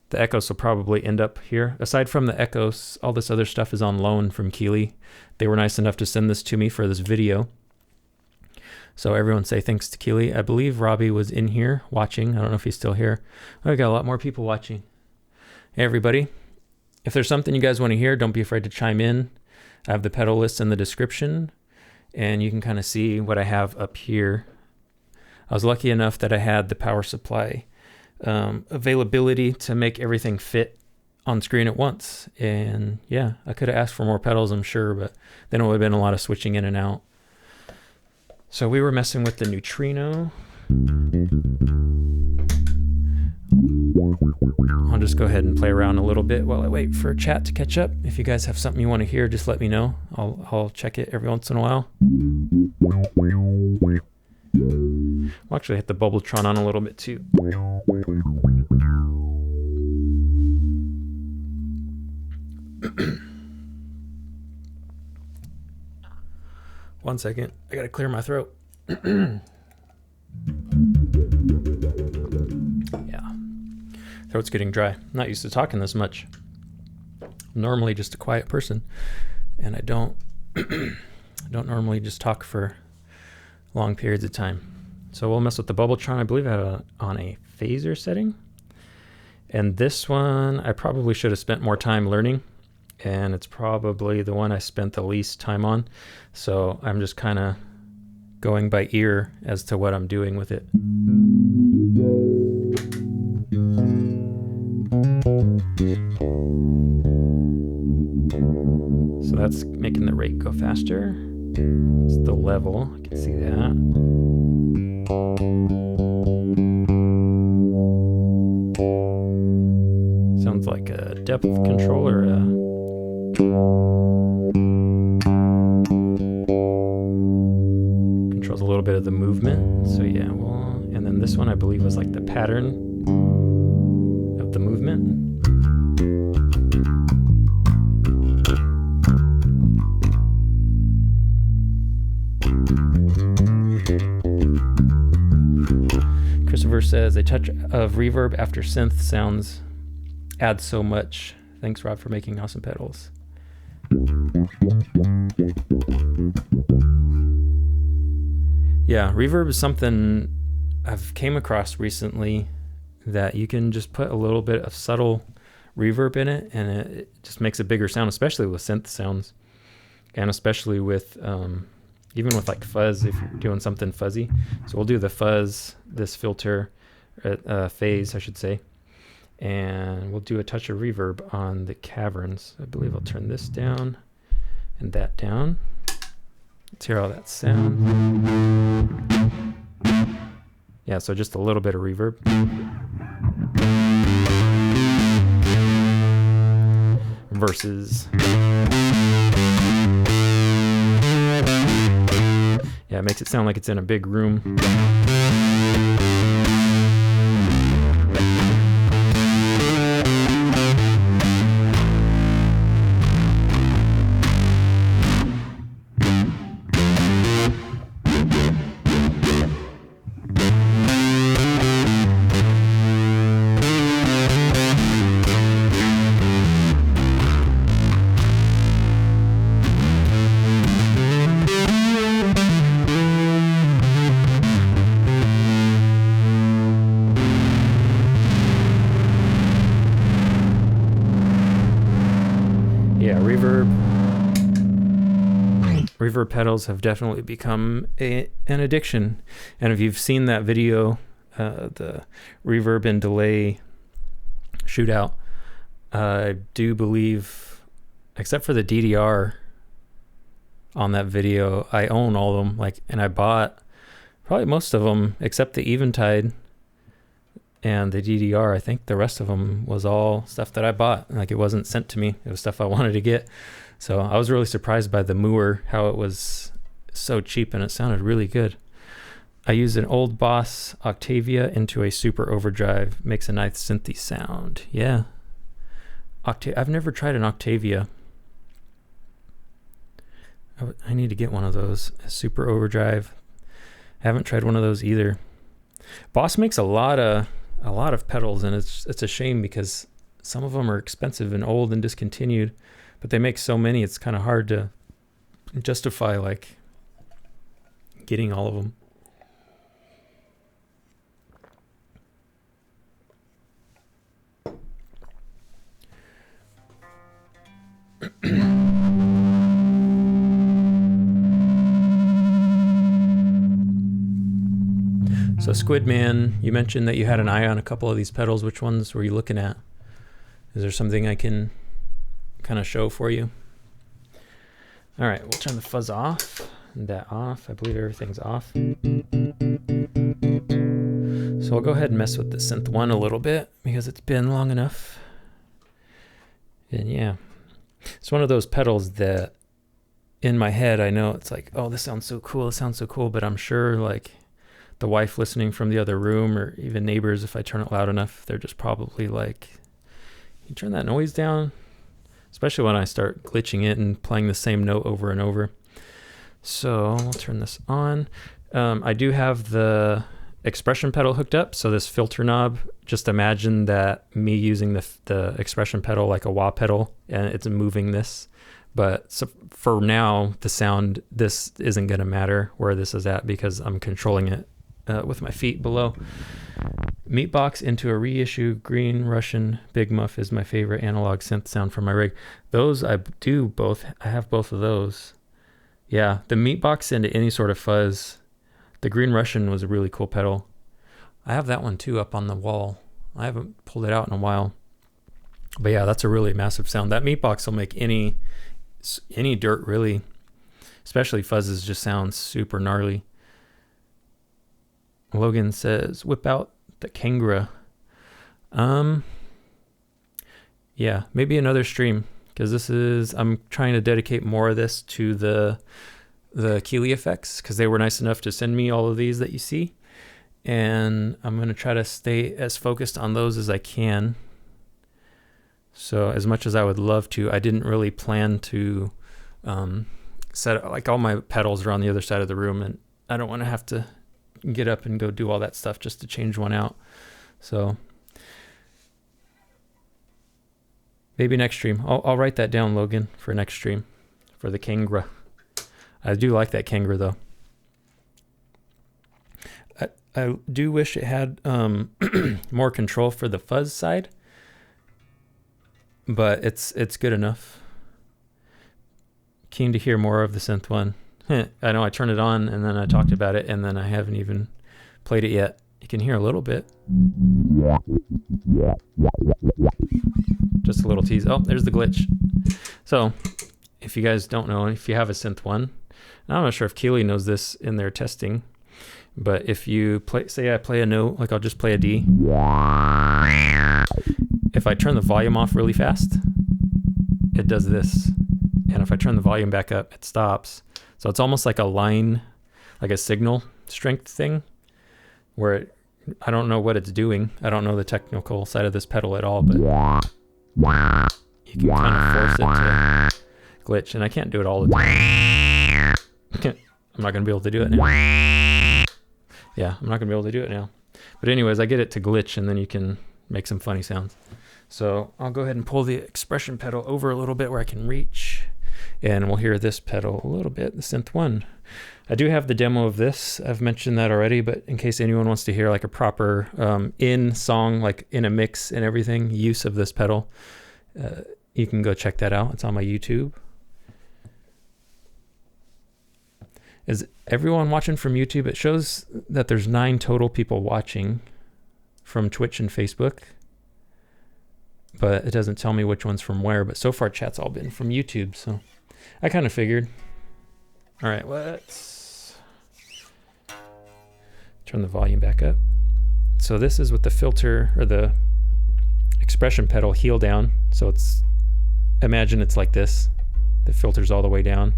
The Echoes will probably end up here. Aside from the Echoes, all this other stuff is on loan from Keeley. They were nice enough to send this to me for this video. So everyone say thanks to Keeley. I believe Robbie was in here watching. I don't know if he's still here. I got a lot more people watching. Hey, everybody. If there's something you guys want to hear, don't be afraid to chime in. I have the pedal list in the description, and you can kind of see what I have up here. I was lucky enough that I had the power supply availability to make everything fit on screen at once. And yeah, I could have asked for more pedals, I'm sure, but then it would have been a lot of switching in and out. So we were messing with the neutrino. I'll just go ahead and play around a little bit while I wait for chat to catch up. If you guys have something you want to hear, just let me know. I'll check it every once in a while. I'll actually hit the Bubbletron on a little bit too. One second, I gotta clear my throat. Yeah, throat's getting dry. Not used to talking this much. I'm normally just a quiet person, and I don't normally just talk for long periods of time. So we'll mess with the Bubbletron. I believe I have it on a phaser setting, and this one I probably should have spent more time learning, and it's probably the one I spent the least time on. So I'm just kind of going by ear as to what I'm doing with it. So that's making the rate go faster. It's the level, I can see that. Sounds like a depth controller. Controls a little bit of the movement. So yeah, well, and then this one I believe was like the pattern of the movement. Christopher says a touch of reverb after synth sounds adds so much. Thanks, Rob, for making awesome pedals. Yeah, reverb is something I've came across recently that you can just put a little bit of subtle reverb in it, and it just makes a bigger sound, especially with synth sounds, and especially with even with like fuzz, if you're doing something fuzzy. So we'll do the fuzz, this filter, phase, I should say. And we'll do a touch of reverb on the caverns. I believe I'll turn this down and that down. Let's hear how that sounds. Yeah, so just a little bit of reverb. Versus... yeah, it makes it sound like it's in a big room. Reverb pedals have definitely become an addiction. And if you've seen that video, the reverb and delay shootout, I do believe, except for the DDR on that video, I own all of them. And I bought probably most of them except the Eventide and the DDR. I think the rest of them was all stuff that I bought. It wasn't sent to me. It was stuff I wanted to get. So I was really surprised by the Moore, how it was so cheap and it sounded really good. I used an old Boss Octavia into a super overdrive. Makes a nice synthy sound. Yeah. I've never tried an Octavia. I need to get one of those. A super overdrive. I haven't tried one of those either. Boss makes a lot of pedals, and it's a shame because some of them are expensive and old and discontinued. But they make so many, it's kind of hard to justify getting all of them. So Squidman, you mentioned that you had an eye on a couple of these pedals. Which ones were you looking at? Is there something I can kind of show for you? All right, we'll turn the fuzz off and that off. I believe everything's off. So I'll go ahead and mess with the synth 1 a little bit because it's been long enough. And yeah, it's one of those pedals that in my head, I know it's like, oh, this sounds so cool. It sounds so cool. But I'm sure like the wife listening from the other room, or even neighbors, if I turn it loud enough, they're just probably like, you turn that noise down, especially when I start glitching it and playing the same note over and over. So I'll turn this on. I do have the expression pedal hooked up. So this filter knob, just imagine that me using the expression pedal like a wah pedal, and it's moving this. But so for now, the sound, this isn't going to matter where this is at because I'm controlling it with my feet below. Meatbox into a reissue. Green Russian Big Muff is my favorite analog synth sound for my rig. Those I do both. I have both of those. Yeah, the Meatbox into any sort of fuzz. The Green Russian was a really cool pedal. I have that one too up on the wall. I haven't pulled it out in a while. But yeah, that's a really massive sound. That Meatbox will make any dirt really, especially fuzzes, just sounds super gnarly. Logan says, whip out the Kangra. Yeah, maybe another stream, because I'm trying to dedicate more of this to the Keeley effects, because they were nice enough to send me all of these that you see. And I'm going to try to stay as focused on those as I can. So as much as I would love to, I didn't really plan to set, like all my pedals are on the other side of the room, and I don't want to have to get up and go do all that stuff just to change one out. So maybe next stream. I'll write that down, Logan, for next stream, for the Kangra. I do like that Kangra though. I do wish it had more control for the fuzz side, but it's good enough. Keen to hear more of the synth 1. I know I turned it on and then I talked about it and then I haven't even played it yet. You can hear a little bit. Just a little tease. Oh, there's the glitch. So if you guys don't know, if you have a synth 1, I'm not sure if Keeley knows this in their testing, but if you say I play a note, like I'll just play a D. If I turn the volume off really fast, it does this. And if I turn the volume back up, it stops. So it's almost like a line, like a signal strength thing, where I don't know what it's doing. I don't know the technical side of this pedal at all, but you can kind of force it to glitch. And I can't do it all the time. I'm not going to be able to do it now. Yeah, I'm not going to be able to do it now. But anyways, I get it to glitch, and then you can make some funny sounds. So I'll go ahead and pull the expression pedal over a little bit where I can reach. And we'll hear this pedal a little bit, the synth 1. I do have the demo of this. I've mentioned that already, but in case anyone wants to hear like a proper in song, like in a mix and everything, use of this pedal, you can go check that out. It's on my YouTube. Is everyone watching from YouTube? It shows that there's 9 total people watching from Twitch and Facebook, but it doesn't tell me which one's from where. But so far, chat's all been from YouTube, so I kind of figured. All right, let's turn the volume back up. So this is with the filter or the expression pedal heel down. So imagine it's like this. The filter's all the way down.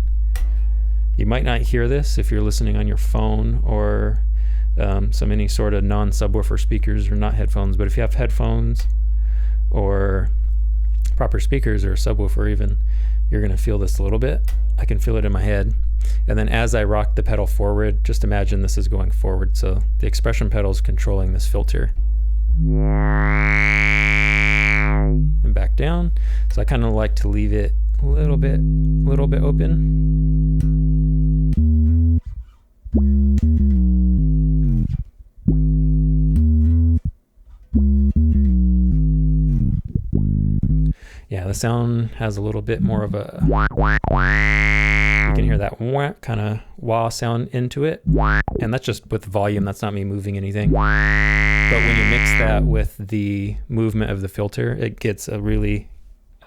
You might not hear this if you're listening on your phone or any sort of non-subwoofer speakers or not headphones, but if you have headphones or proper speakers or a subwoofer even, you're going to feel this a little bit. I can feel it in my head. And then as I rock the pedal forward, just imagine this is going forward. So the expression pedal is controlling this filter. And back down. So I kind of like to leave it a little bit open. Yeah, the sound has a little bit more of a can hear that wah kind of wah sound into it. And that's just with volume. That's not me moving anything. But when you mix that with the movement of the filter, it gets a really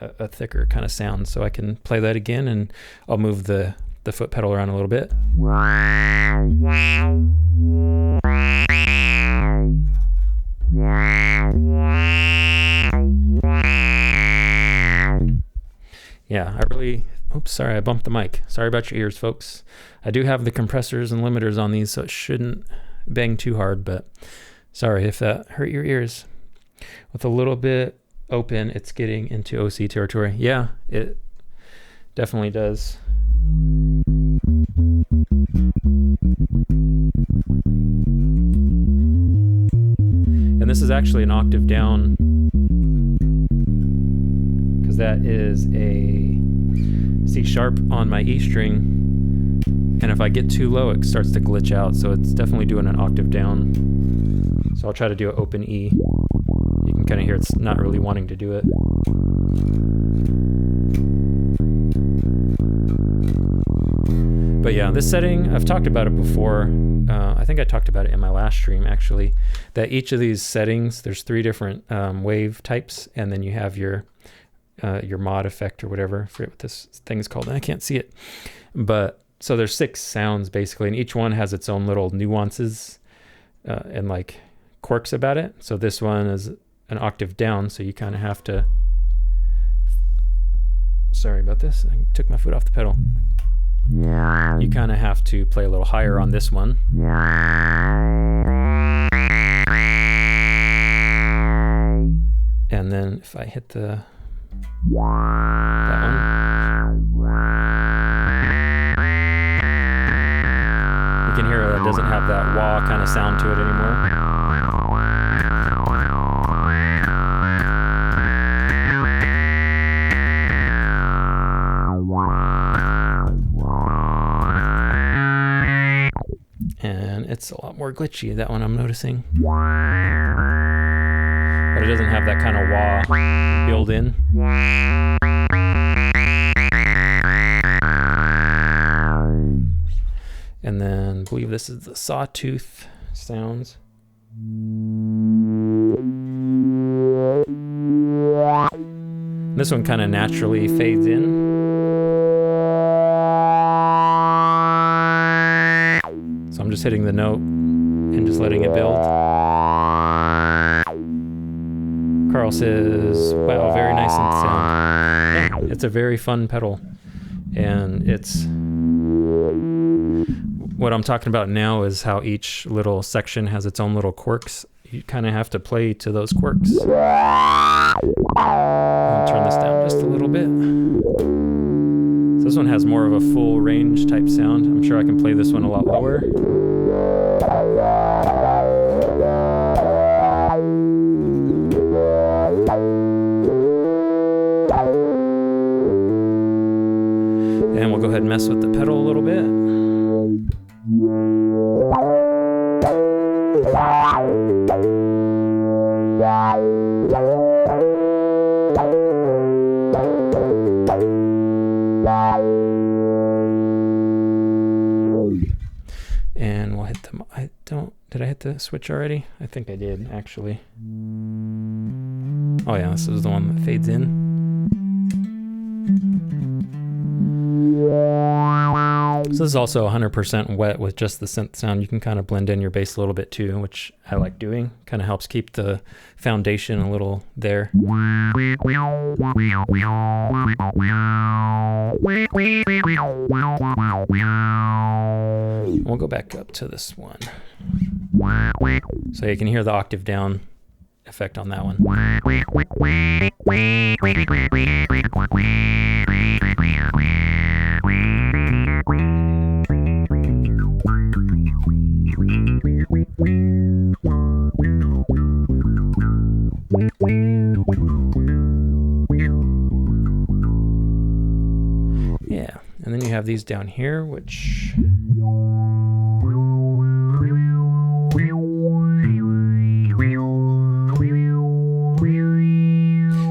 a thicker kind of sound. So I can play that again, and I'll move the foot pedal around a little bit. Yeah, I really, oops, sorry, I bumped the mic. Sorry about your ears, folks. I do have the compressors and limiters on these, so it shouldn't bang too hard, but sorry if that hurt your ears. With a little bit open, it's getting into OC territory. Yeah, it definitely does. And this is actually an octave down, because that is a C sharp on my E string, and if I get too low it starts to glitch out, so it's definitely doing an octave down. So I'll try to do an open E. You can kind of hear it's not really wanting to do it. But yeah, this setting, I've talked about it before. I think I talked about it in my last stream, actually, that each of these settings, there's 3 different wave types, and then you have your mod effect or whatever. I forget what this thing is called. I can't see it. But so there's 6 sounds basically, and each one has its own little nuances and like quirks about it. So this one is an octave down, so you kind of have to, sorry about this, I took my foot off the pedal. You kind of have to play a little higher on this one. And then if I hit that one, you can hear it doesn't have that wah kind of sound to it anymore. And it's a lot more glitchy, that one I'm noticing. But it doesn't have that kind of wah built in. And then I believe this is the sawtooth sounds. This one kind of naturally fades in. So I'm just hitting the note and just letting it build. Carl says, wow, very nice sound. Yeah, it's a very fun pedal. And it's, what I'm talking about now is how each little section has its own little quirks. You kind of have to play to those quirks. I'll turn this down just a little bit. So this one has more of a full range type sound. I'm sure I can play this one a lot lower. And we'll go ahead and mess with the pedal a little bit. And we'll hit the, did I hit the switch already? I think I did, actually. Oh yeah, this is the one that fades in. So this is also 100% wet with just the synth sound. You can kind of blend in your bass a little bit too, which I like doing. Kind of helps keep the foundation a little there. We'll go back up to this one. So you can hear the octave down effect on that one. Yeah, and then you have these down here, which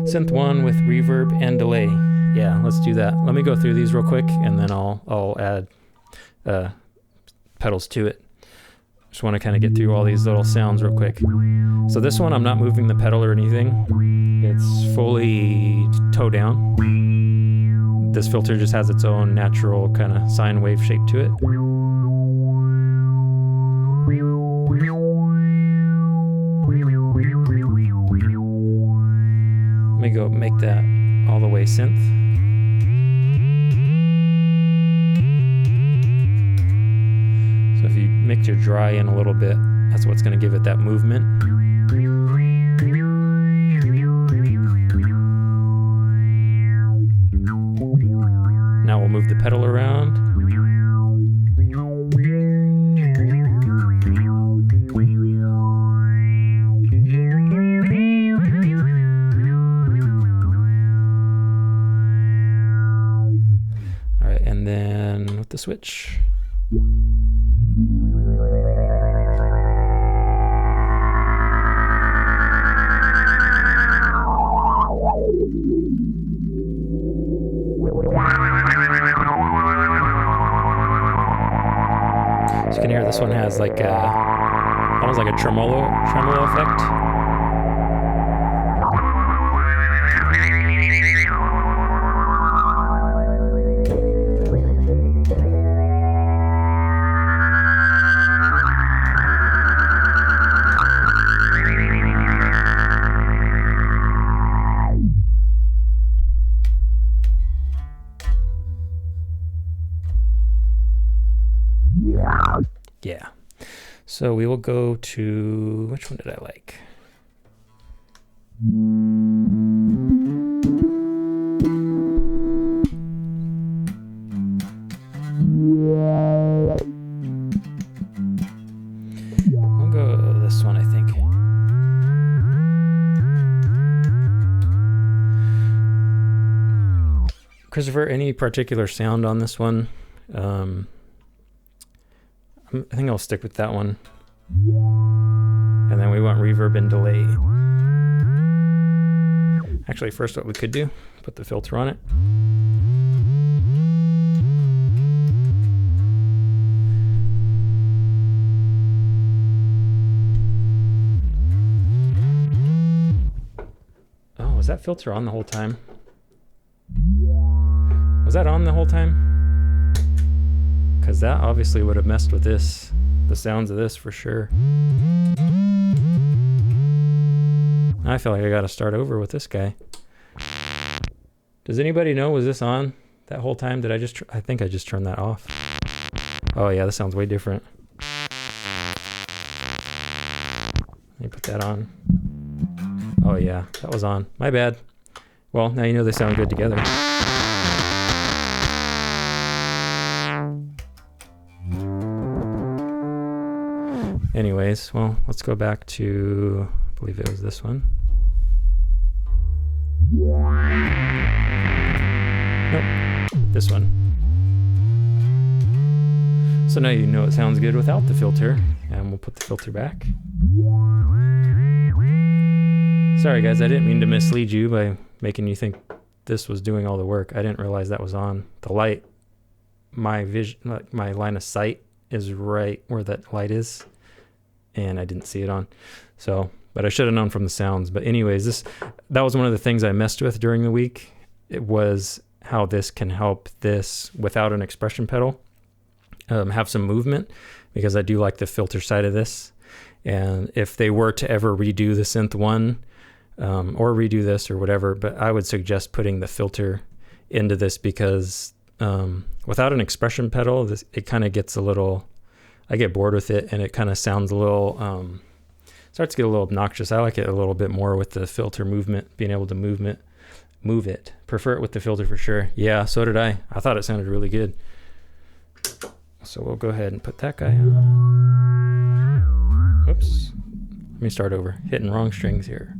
synth 1 with reverb and delay. Yeah, let's do that. Let me go through these real quick, and then I'll add pedals to it. Just want to kind of get through all these little sounds real quick. So this one, I'm not moving the pedal or anything. It's fully toe down. This filter just has its own natural kind of sine wave shape to it. Let me go make that all the way synth. So if you mix your dry in a little bit, that's what's going to give it that movement. Now we'll move the pedal around. All right, and then with the switch. So you can hear this one has like almost like a tremolo effect. Yeah. So we will go to, which one did I like? I'll go this one, I think. Christopher, any particular sound on this one? I think I'll stick with that one. And then we want reverb and delay. Actually, first what we could do, put the filter on it. Oh, was that filter on the whole time? Was that on the whole time? Because that obviously would have messed with this, the sounds of this for sure. I feel like I gotta start over with this guy. Does anybody know, was this on that whole time? Did I just, I think I just turned that off. Oh yeah, this sounds way different. Let me put that on. Oh yeah, that was on. My bad. Well, now you know they sound good together. Anyways, well, let's go back to, I believe it was this one. Nope, this one. So now you know it sounds good without the filter, and we'll put the filter back. Sorry guys, I didn't mean to mislead you by making you think this was doing all the work. I didn't realize that was on. The light, my vision, my line of sight is right where that light is, and I didn't see it on. So, but I should have known from the sounds. But anyways, that was one of the things I messed with during the week. It was how this can help this without an expression pedal have some movement, because I do like the filter side of this. And if they were to ever redo the Synth 1 or redo this or whatever, but I would suggest putting the filter into this, because without an expression pedal, it kind of gets a little, I get bored with it, and it kind of sounds a little, starts to get a little obnoxious. I like it a little bit more with the filter movement, being able to move it. Prefer it with the filter for sure. Yeah, so did I. I thought it sounded really good. So we'll go ahead and put that guy on. Oops. Let me start over. Hitting wrong strings here.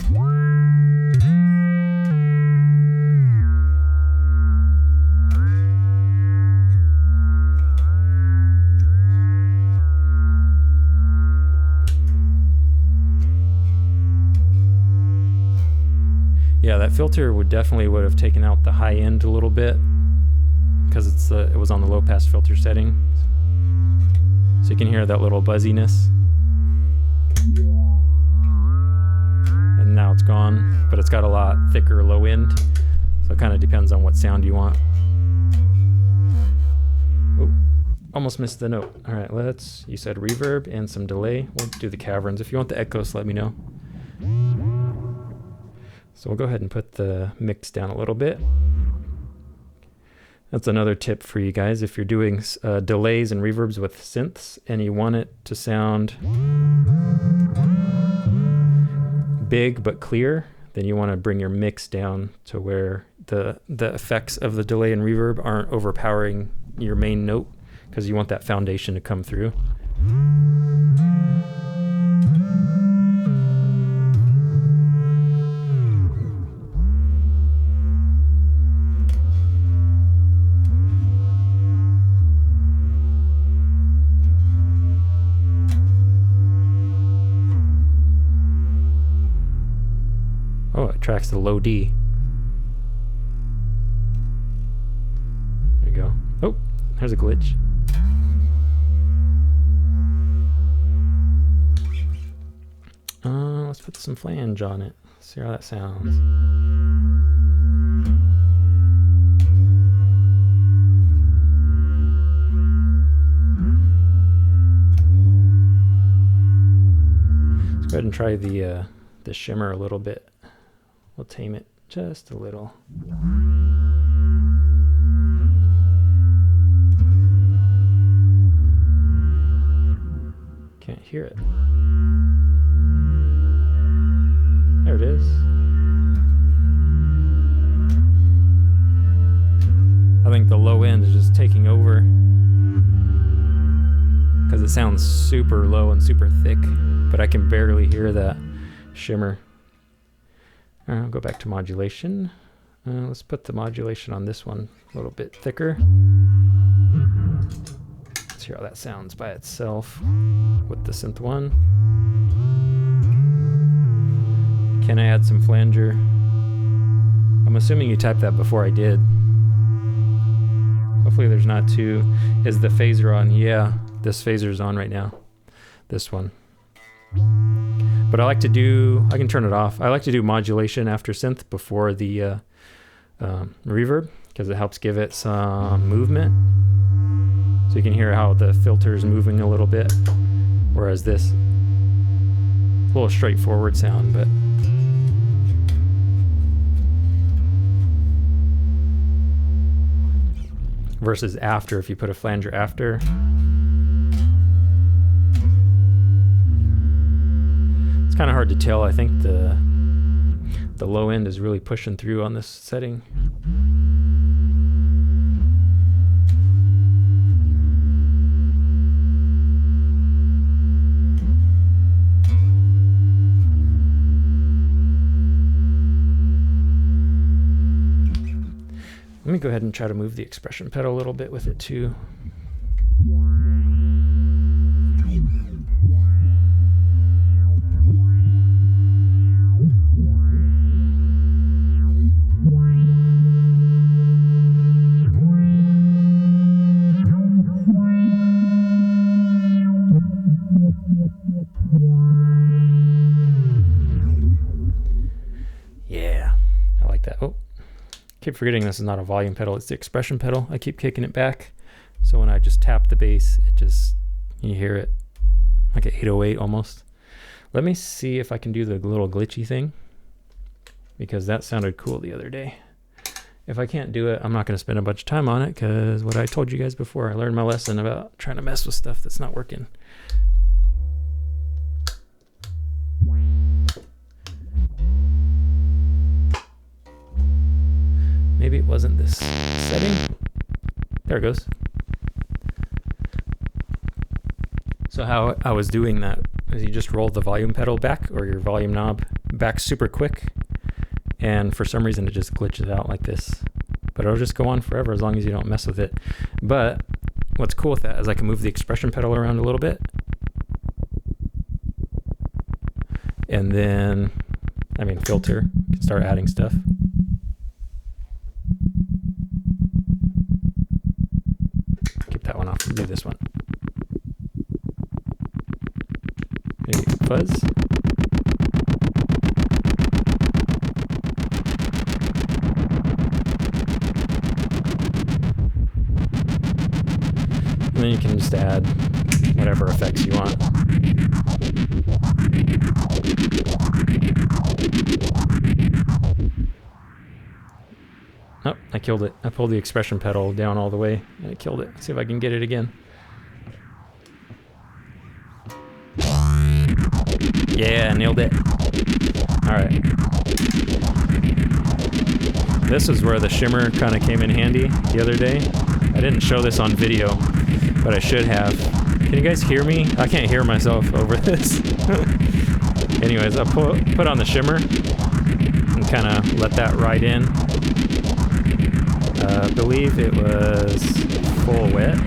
Yeah, that filter would have taken out the high end a little bit because it was on the low pass filter setting. So you can hear that little buzziness. And now it's gone, but it's got a lot thicker low end. So it kind of depends on what sound you want. Oh, almost missed the note. All right, you said reverb and some delay. We'll do the caverns. If you want the echoes, let me know. So we'll go ahead and put the mix down a little bit. That's another tip for you guys. If you're doing delays and reverbs with synths and you want it to sound big but clear, then you want to bring your mix down to where the effects of the delay and reverb aren't overpowering your main note, because you want that foundation to come through. Oh, it tracks the low D. There you go. Oh, there's a glitch. Let's put some flange on it. See how that sounds. Let's go ahead and try the shimmer a little bit. We'll tame it just a little. Can't hear it. There it is. I think the low end is just taking over because it sounds super low and super thick, but I can barely hear that shimmer. I'll go back to modulation. Let's put the modulation on this one a little bit thicker. Let's hear how that sounds by itself with the synth one. Can I add some flanger? I'm assuming you typed that before I did. Hopefully there's not too. Is the phaser on? Yeah, this phaser's on right now. This one. But I can turn it off. I like to do modulation after synth before the reverb, because it helps give it some movement. So you can hear how the filter is moving a little bit. Whereas this, a little straightforward sound, but. Versus after, if you put a flanger after. It's kind of hard to tell. I think the low end is really pushing through on this setting. Let me go ahead and try to move the expression pedal a little bit with it too. Yeah, I like that. Oh. Keep forgetting this is not a volume pedal, it's the expression pedal. I keep kicking it back, so when I just tap the bass, you hear it like an 808 almost. Let me see if I can do the little glitchy thing, because that sounded cool the other day. If I can't do it, I'm not going to spend a bunch of time on it, because what I told you guys before, I learned my lesson about trying to mess with stuff that's not working. Maybe it wasn't this setting. There it goes. So how I was doing that is you just roll the volume pedal back, or your volume knob back super quick, and for some reason it just glitches out like this. But it'll just go on forever as long as you don't mess with it. But what's cool with that is I can move the expression pedal around a little bit, and then I mean filter. You can start adding stuff. Keep that one off and do this one. Maybe fuzz. And then you can just add whatever effects you want. Oh, I killed it. I pulled the expression pedal down all the way and I killed it. Let's see if I can get it again. Yeah, nailed it. Alright. This is where the shimmer kind of came in handy the other day. I didn't show this on video, but I should have. Can you guys hear me? I can't hear myself over this. Anyways, I put on the shimmer and kind of let that ride in. I believe it was full wet.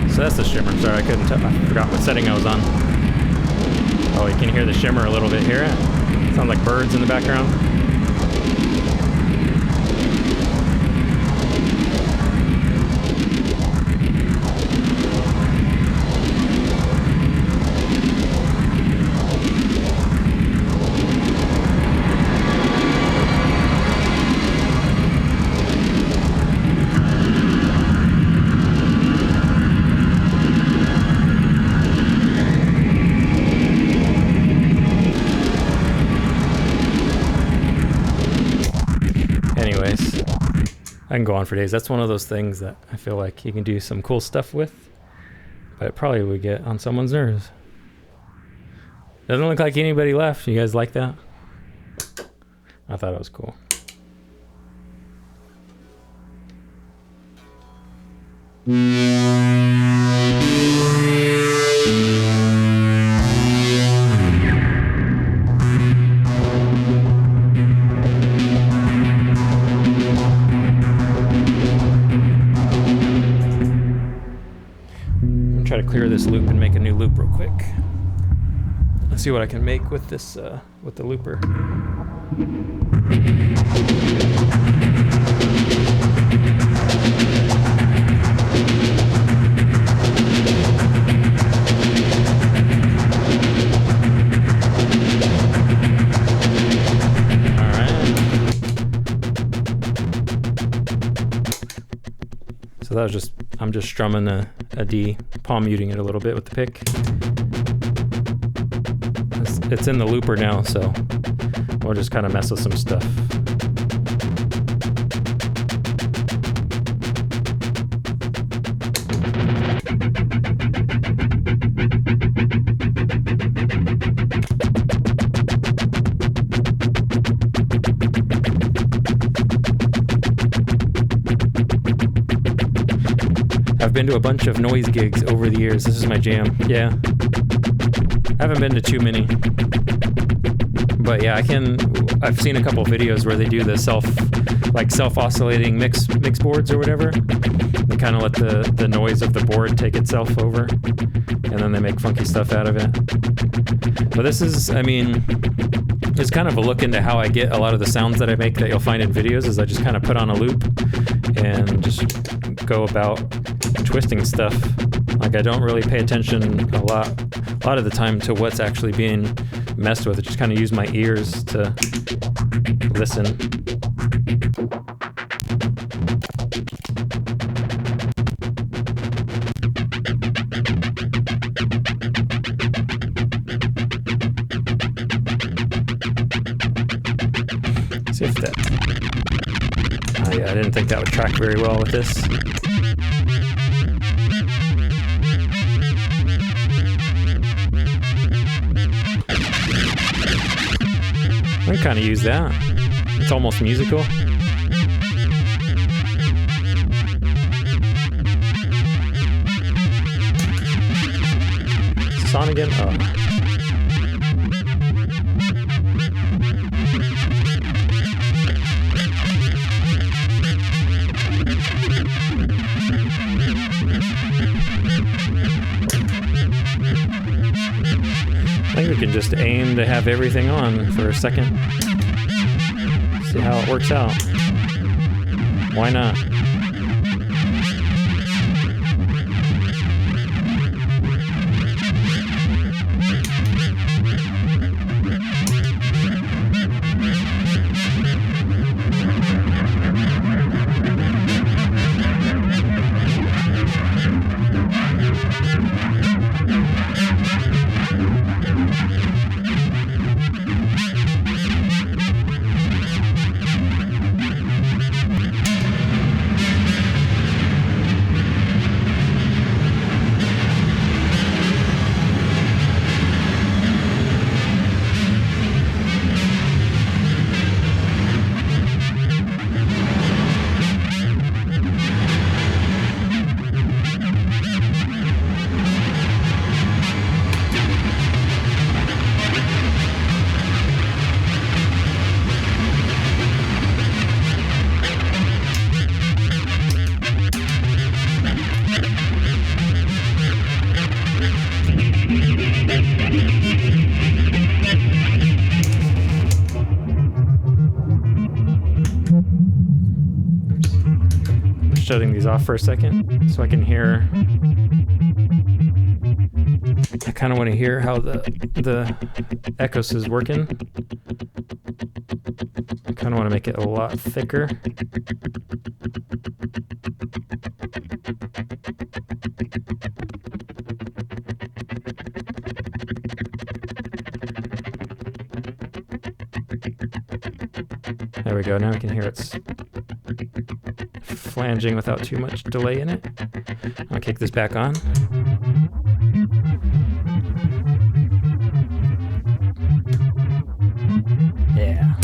So that's the shimmer. Sorry, I couldn't tell. I forgot what setting I was on. Oh, you can hear the shimmer a little bit. Hear it? Sounds like birds in the background. Anyways, I can go on for days. That's one of those things that I feel like you can do some cool stuff with, but it probably would get on someone's nerves. Doesn't look like anybody left. You guys like that? I thought it was cool. Try to clear this loop and make a new loop real quick. Let's see what I can make with this, with the looper. So that was just, I'm just strumming a D, palm muting it a little bit with the pick. It's in the looper now, so we'll just kind of mess with some stuff. I've been to a bunch of noise gigs over the years. This is my jam. Yeah. I haven't been to too many. But yeah, I've seen a couple videos where they do the self-oscillating mix boards or whatever. They kind of let the noise of the board take itself over, and then they make funky stuff out of it. But this is, I mean, it's kind of a look into how I get a lot of the sounds that I make that you'll find in videos. Is I just kind of put on a loop and just go about twisting stuff. Like, I don't really pay attention a lot of the time to what's actually being messed with. I just kind of use my ears to listen. See if that... Oh yeah, I didn't think that would track very well with this. I can kind of use that. It's almost musical. this on again? Oh. I think we can just aim to have everything on for a second. See how it works out. Why not? Shutting these off for a second so I can hear. I kind of want to hear how the Echos is working. I kind of want to make it a lot thicker. There we go. Now I can hear it's flanging without too much delay in it. I'll kick this back on. Yeah.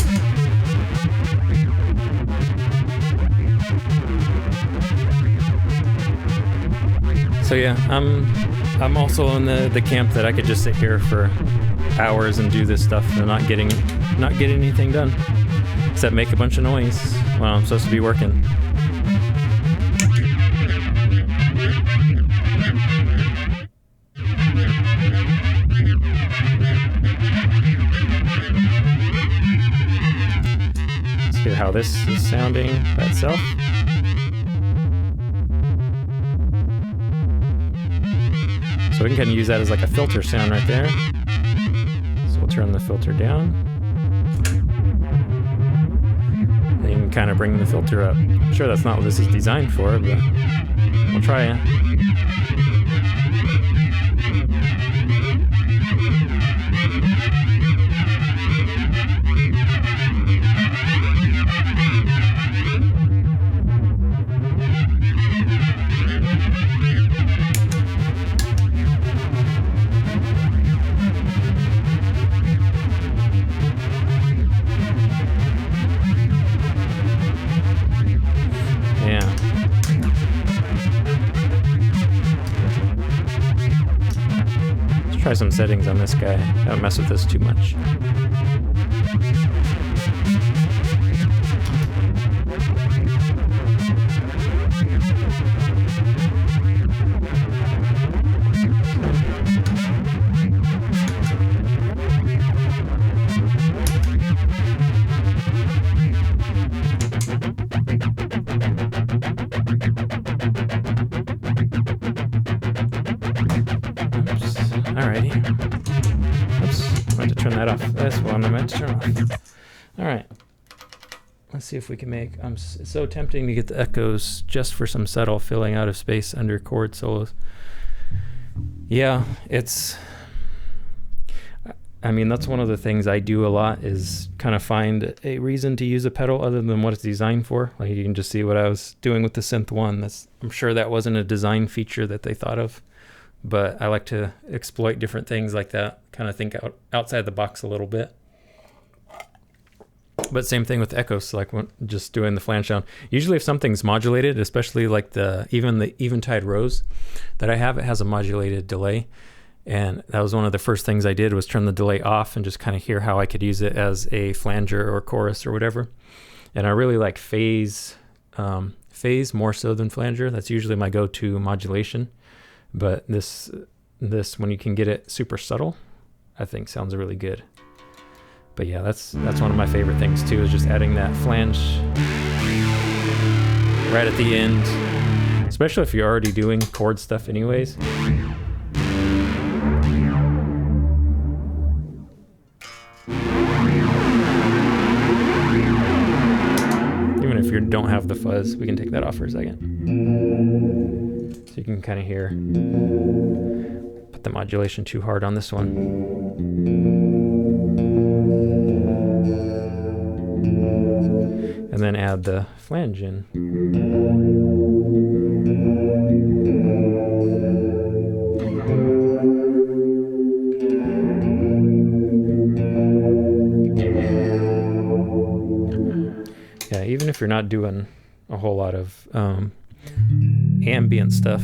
So yeah, I'm also in the camp that I could just sit here for hours and do this stuff and not get anything done except make a bunch of noise while I'm supposed to be working. Let's hear how this is sounding by itself. So we can kind of use that as like a filter sound right there. So we'll turn the filter down. Then you can kind of bring the filter up. I'm sure that's not what this is designed for, but we'll try it. Try some settings on this guy. Don't mess with this too much. Alrighty. Oops, I meant to turn that off. That's one I meant to turn off. Alright. Let's see if we can make... it's so tempting to get the Echos just for some subtle filling out of space under chord solos. Yeah, it's... I mean, that's one of the things I do a lot is kind of find a reason to use a pedal other than what it's designed for. Like you can just see what I was doing with the Synth 1. I'm sure that wasn't a design feature that they thought of. But I like to exploit different things like that, kind of think outside the box a little bit. But same thing with Echos, like when just doing the flange sound. Usually if something's modulated, especially like even the Eventide Rose that I have, it has a modulated delay. And that was one of the first things I did, was turn the delay off and just kind of hear how I could use it as a flanger or chorus or whatever. And I really like phase more so than flanger. That's usually my go-to modulation. But this when you can get it super subtle, I think sounds really good. But yeah, that's one of my favorite things too, is just adding that flange right at the end, especially if you're already doing chord stuff anyways. Even if you don't have the fuzz, we can take that off for a second. So you can kind of hear, put the modulation too hard on this one. And then add the flange in. Yeah, even if you're not doing a whole lot of ambient stuff.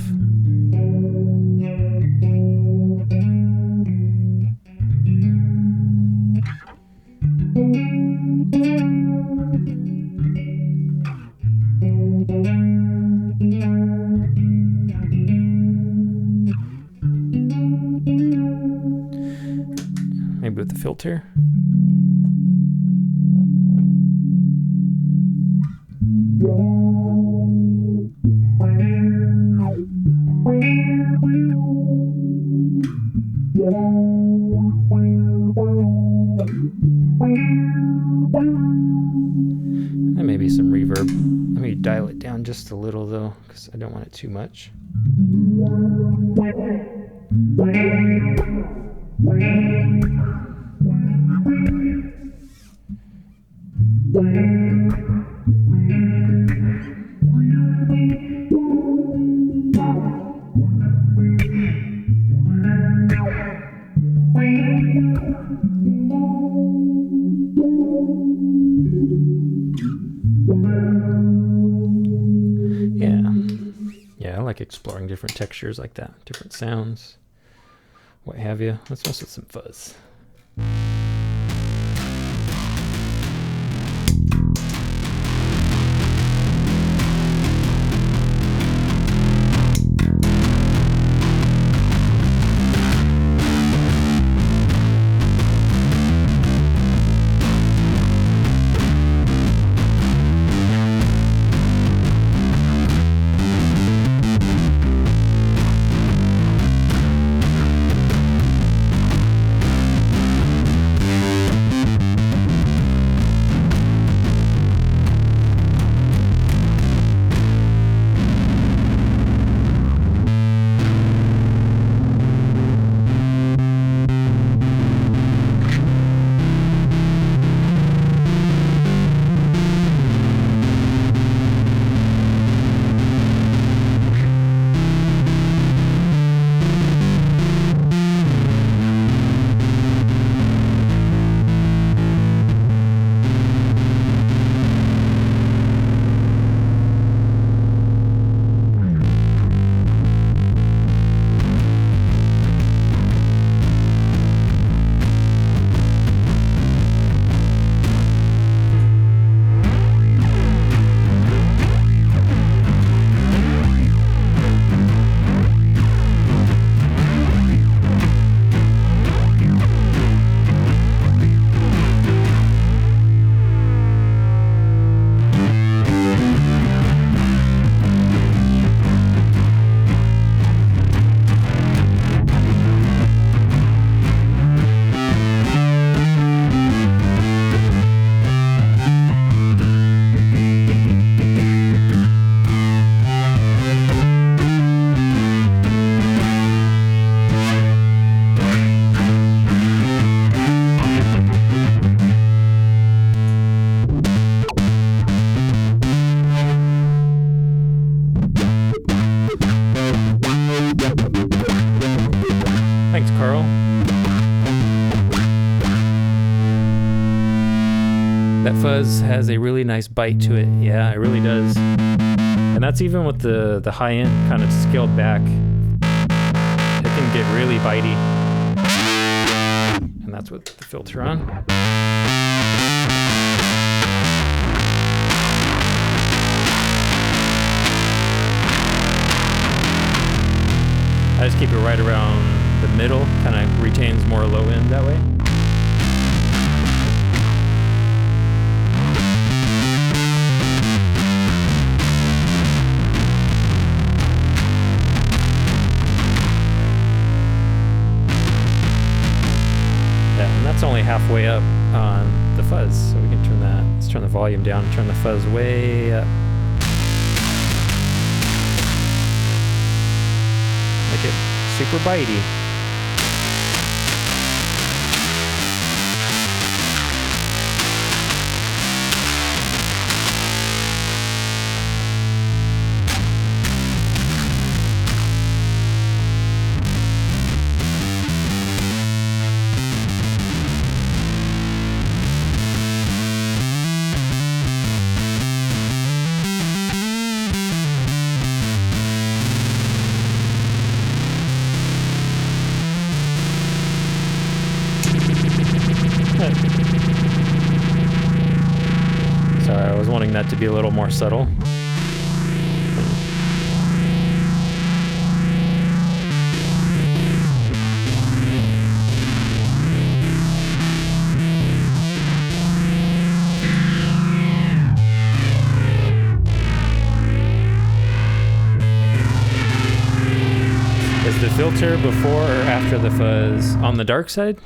Maybe with the filter. And maybe some reverb. Let me dial it down just a little though, because I don't want it too much. Yeah, I like exploring different textures like that, different sounds, what have you. Let's mess with some fuzz. Thanks, Carl. That fuzz has a really nice bite to it. Yeah, it really does. And that's even with the high end kind of scaled back. It can them get really bitey. And that's with the filter on. I just keep it right around the middle, kind of retains more low end that way. It's only halfway up on the fuzz, so we can turn that. Let's turn the volume down and turn the fuzz way up. Make it super bitey. Sorry, I was wanting that to be a little more subtle. Is the filter before or after the fuzz on the dark side?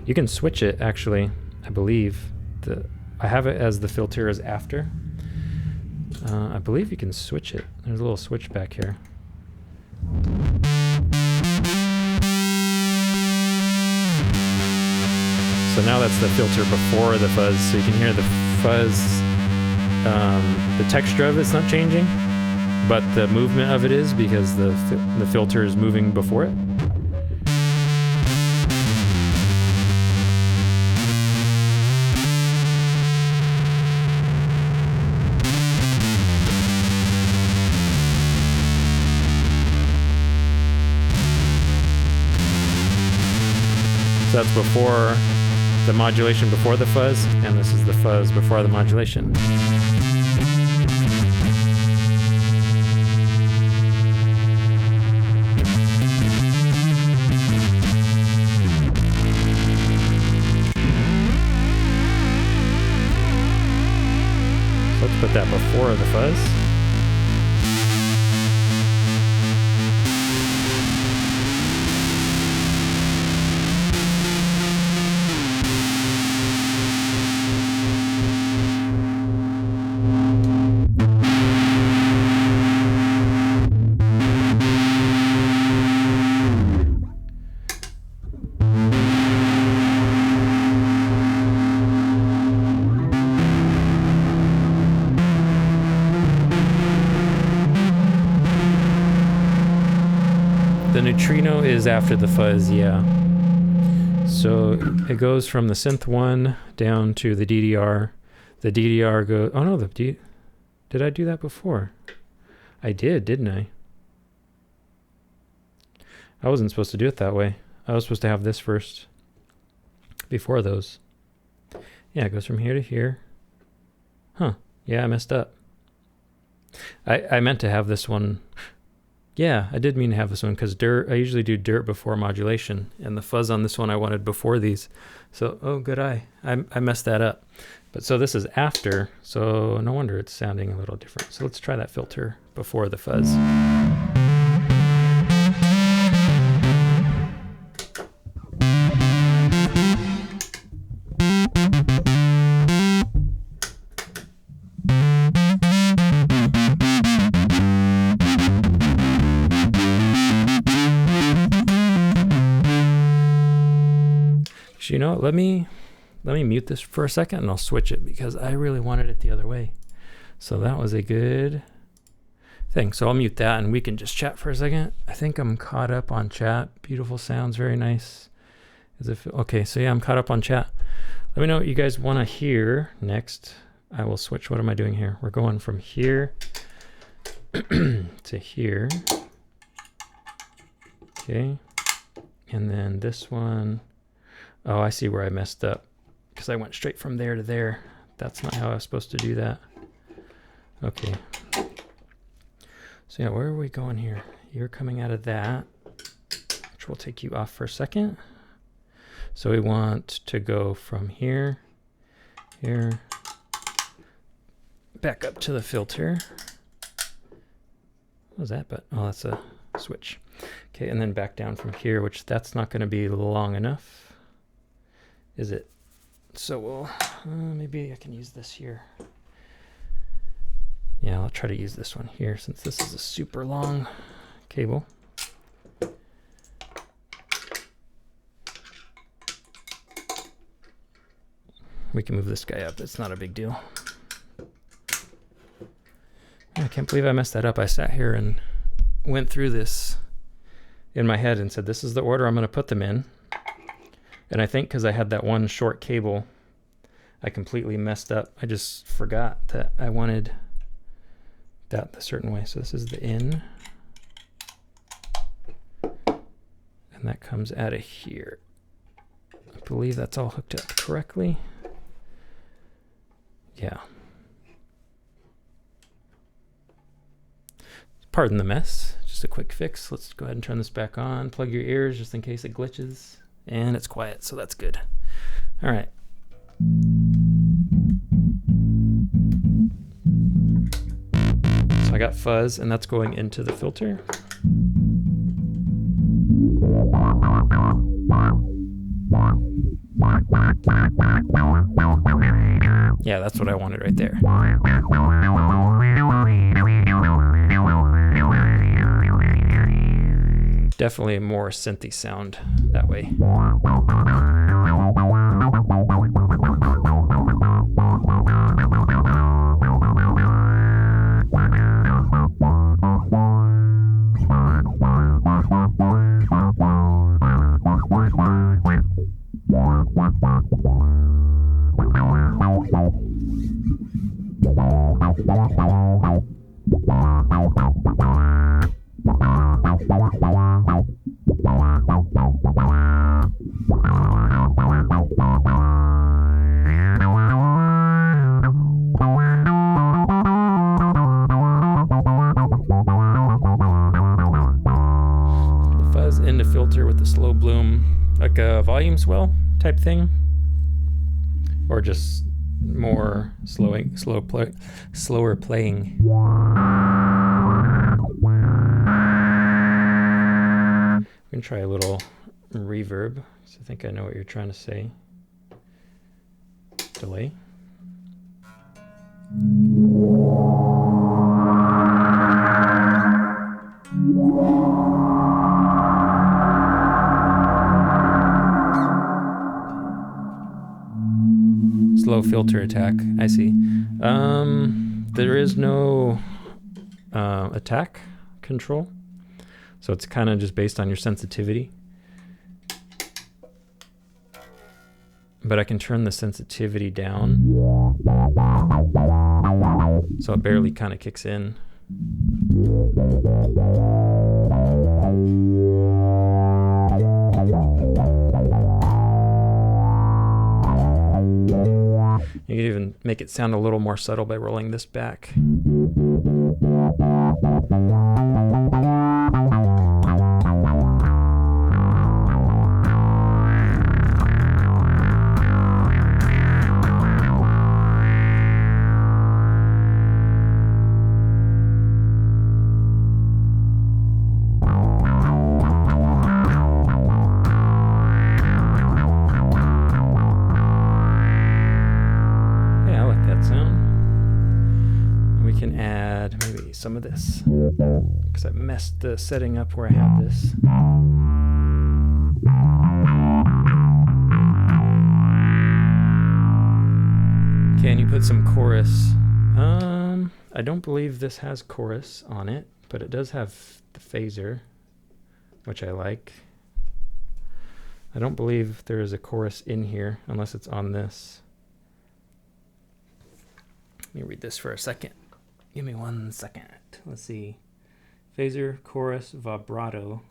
You can switch it actually, I believe. I have it as the filter is after. I believe you can switch it. There's a little switch back here. So now that's the filter before the fuzz, so you can hear the fuzz. The texture of it's not changing, but the movement of it is, because the filter is moving before it. So that's before the modulation before the fuzz, and this is the fuzz before the modulation. So let's put that before the fuzz. The neutrino is after the fuzz, yeah. So it goes from the synth 1 down to the DDR. The DDR goes, oh no, did I do that before? I did, didn't I? I wasn't supposed to do it that way. I was supposed to have this first before those. Yeah, it goes from here to here. Huh, yeah, I messed up. I meant to have this one. Yeah, I did mean to have this one, because I usually do dirt before modulation, and the fuzz on this one I wanted before these. So, oh, good eye. I messed that up. But so this is after, so no wonder it's sounding a little different. So let's try that filter before the fuzz. You know, let me mute this for a second and I'll switch it, because I really wanted it the other way. So that was a good thing. So I'll mute that and we can just chat for a second. I think I'm caught up on chat. Beautiful sounds, very nice. Okay, so yeah, I'm caught up on chat. Let me know what you guys want to hear next. I will switch. What am I doing here? We're going from here to here. Okay. And then this one, oh, I see where I messed up because I went straight from there to there. That's not how I was supposed to do that. Okay. So yeah, where are we going here? You're coming out of that, which will take you off for a second. So we want to go from here, here, back up to the filter. What was that? But oh, that's a switch. Okay, and then back down from here, which that's not going to be long enough, is it? So we'll maybe I can use this here. Yeah, I'll try to use this one here since this is a super long cable. We can move this guy up. It's not a big deal. I can't believe I messed that up. I sat here and went through this in my head and said, this is the order I'm going to put them in. And I think because I had that one short cable, I completely messed up. I just forgot that I wanted that a certain way. So this is the in. And that comes out of here. I believe that's all hooked up correctly. Yeah. Pardon the mess. Just a quick fix. Let's go ahead and turn this back on. Plug your ears just in case it glitches. And it's quiet, so that's good. All right. So I got fuzz, and that's going into the filter. Yeah, that's what I wanted right there. Definitely a more synthy sound that way. With the slow bloom, like a volume swell type thing, or just more slower playing. We can try a little reverb. So I think I know what you're trying to say. Delay. Slow filter attack. I see. There is no attack control, so it's kind of just based on your sensitivity. But I can turn the sensitivity down, so it barely kind of kicks in. You can even make it sound a little more subtle by rolling this back. Some of this because I messed the setting up where I had this. Can you put some chorus? I don't believe this has chorus on it, but it does have the phaser, which I like. I don't believe there is a chorus in here unless it's on this. Let me read this for a second. Give me 1 second. Let's see. Phaser, chorus, vibrato.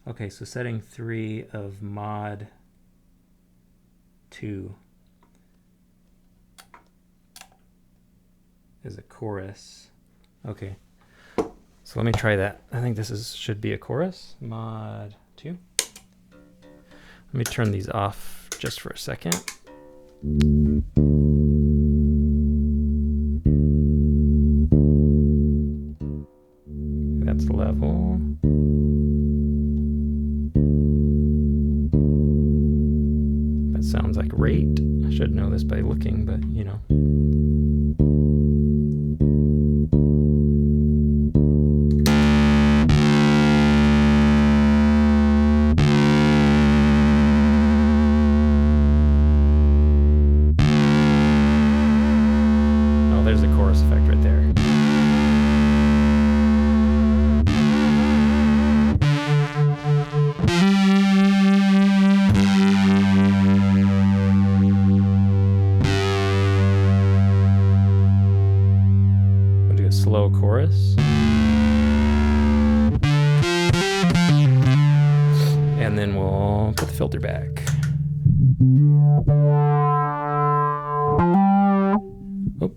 Okay, so setting 3 of mod 2 is a chorus. Okay, so let me try that. I think this should be a chorus. Mod 2. Let me turn these off just for a second. That's level. That sounds like rate. I should know this by looking, but you know. Oh, there's a chorus effect right there. Slow chorus, and then we'll put the filter back. Oh.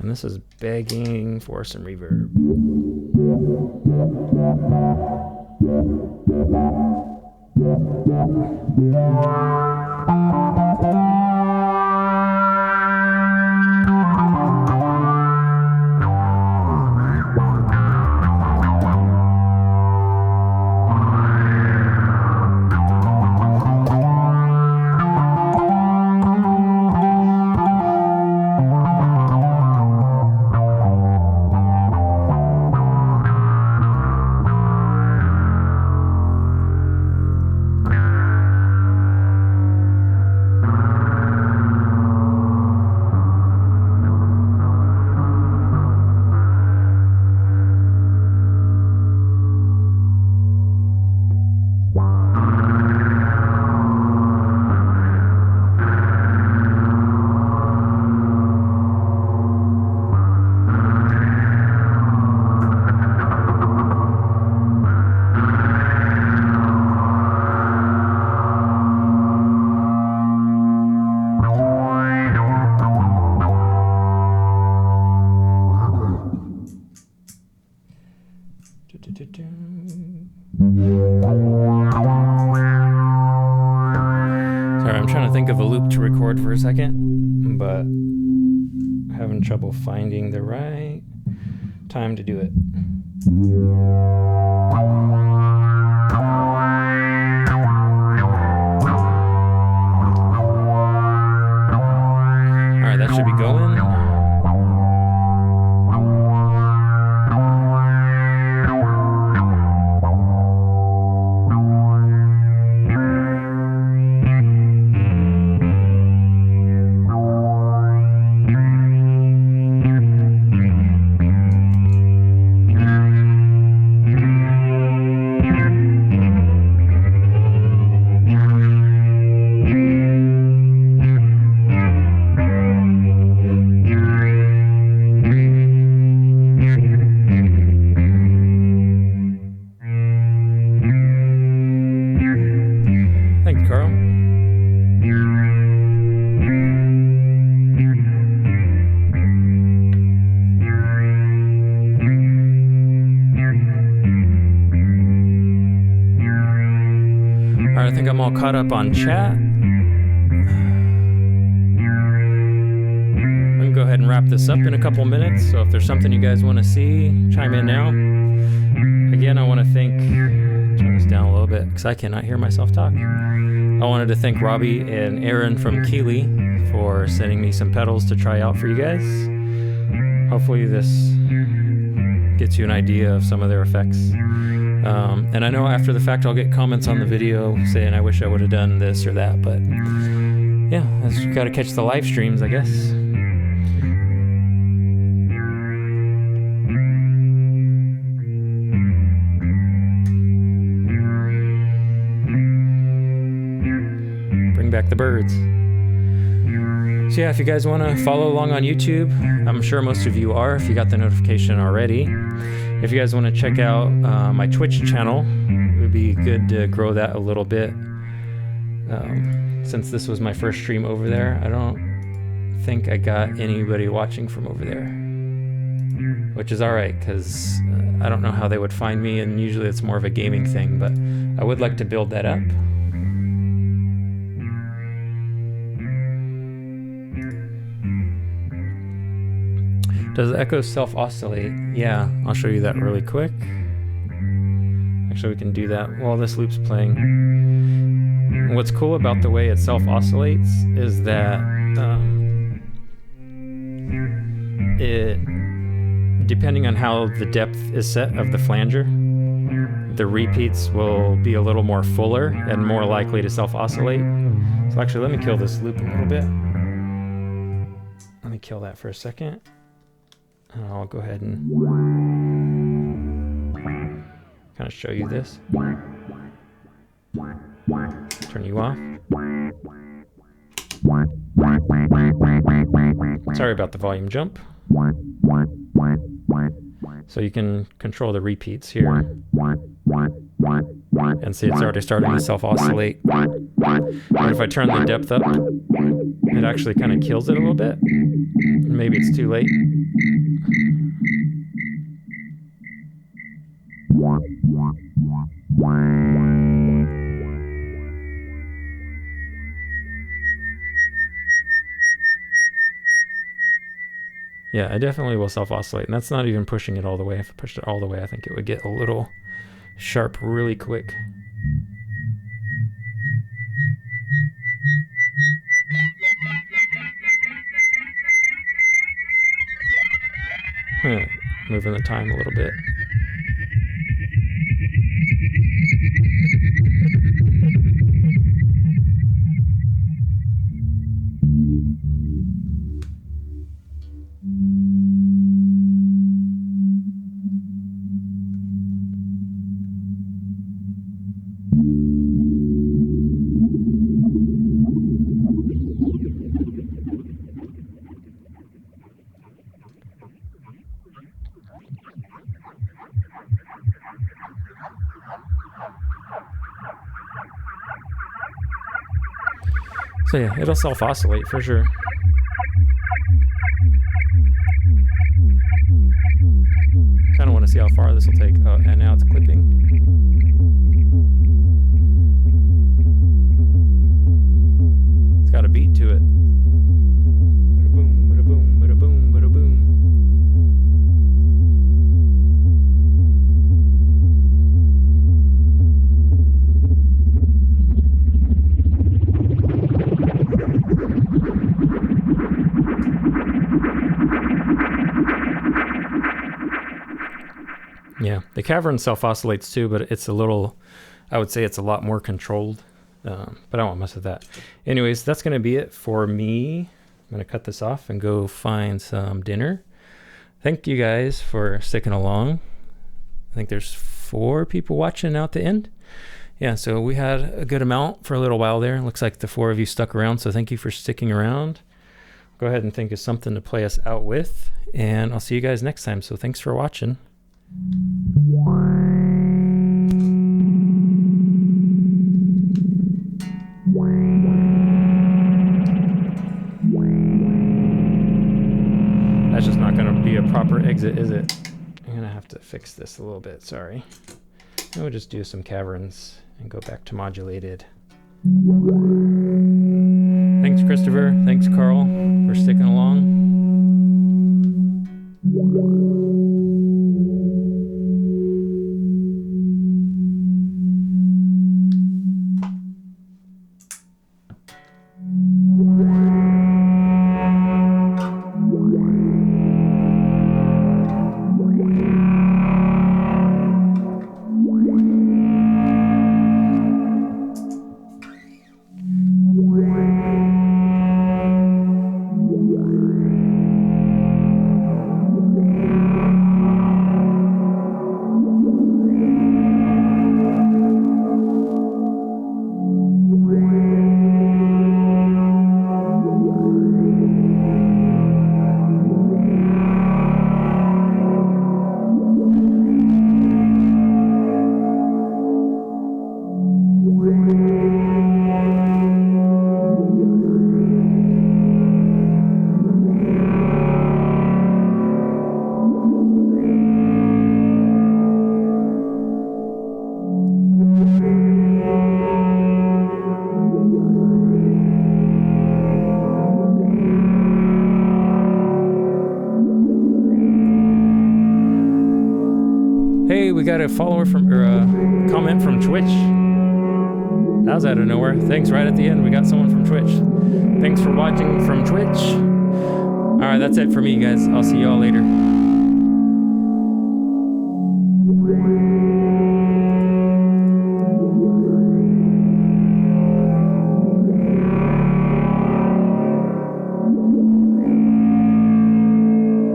This is begging for some reverb. Sorry, I'm trying to think of a loop to record for a second, but having trouble finding the right time to do it. All right, that should be going. I think I'm all caught up on chat. We can go ahead and wrap this up in a couple minutes. So if there's something you guys want to see, chime in now. Again, I want to turn this down a little bit because I cannot hear myself talk. I wanted to thank Robbie and Aaron from Keeley for sending me some pedals to try out for you guys. Hopefully this gets you an idea of some of their effects. And I know after the fact I'll get comments on the video saying I wish I would have done this or that, but yeah, I just gotta catch the live streams, I guess. Bring back the birds. So yeah, if you guys want to follow along on YouTube, I'm sure most of you are if you got the notification already. If you guys want to check out my Twitch channel, it would be good to grow that a little bit. Since this was my first stream over there, I don't think I got anybody watching from over there, which is alright, because I don't know how they would find me, and usually it's more of a gaming thing, but I would like to build that up. Does the echo self-oscillate? Yeah, I'll show you that really quick. Actually, we can do that while this loop's playing. What's cool about the way it self-oscillates is that depending on how the depth is set of the flanger, the repeats will be a little more fuller and more likely to self-oscillate. So actually, let me kill this loop a little bit. Let me kill that for a second. And I'll go ahead and kind of show you this. Turn you off. Sorry about the volume jump. So you can control the repeats here. And see, it's already starting to self-oscillate. And if I turn the depth up, it actually kind of kills it a little bit. Maybe it's too late. Yeah, I definitely will self-oscillate, and that's not even pushing it all the way. If I pushed it all the way, I think it would get a little sharp really quick. Moving the time a little bit. So yeah, it'll self-oscillate for sure. Kind of want to see how far this will take. Oh, and now it's clipping. It's got a beat to it. Bada-boom, bada-boom, bada-boom, bada-boom. Yeah, the cavern self-oscillates too, but it's a little, I would say it's a lot more controlled, but I won't mess with that. Anyways, that's going to be it for me. I'm going to cut this off and go find some dinner. Thank you guys for sticking along. I think there's 4 people watching out the end. Yeah, so we had a good amount for a little while there. Looks like the 4 of you stuck around, so thank you for sticking around. Go ahead and think of something to play us out with, and I'll see you guys next time. So thanks for watching. That's just not going to be a proper exit, is it? I'm going to have to fix this a little bit, sorry. And we'll just do some caverns and go back to modulated. Thanks, Christopher. Thanks, Carl, for sticking along. Hey, we got a follower from, or a comment from Twitch. That was out of nowhere. Thanks, right at the end. We got someone from Twitch. Thanks for watching from Twitch. All right, that's it for me, guys. I'll see y'all later.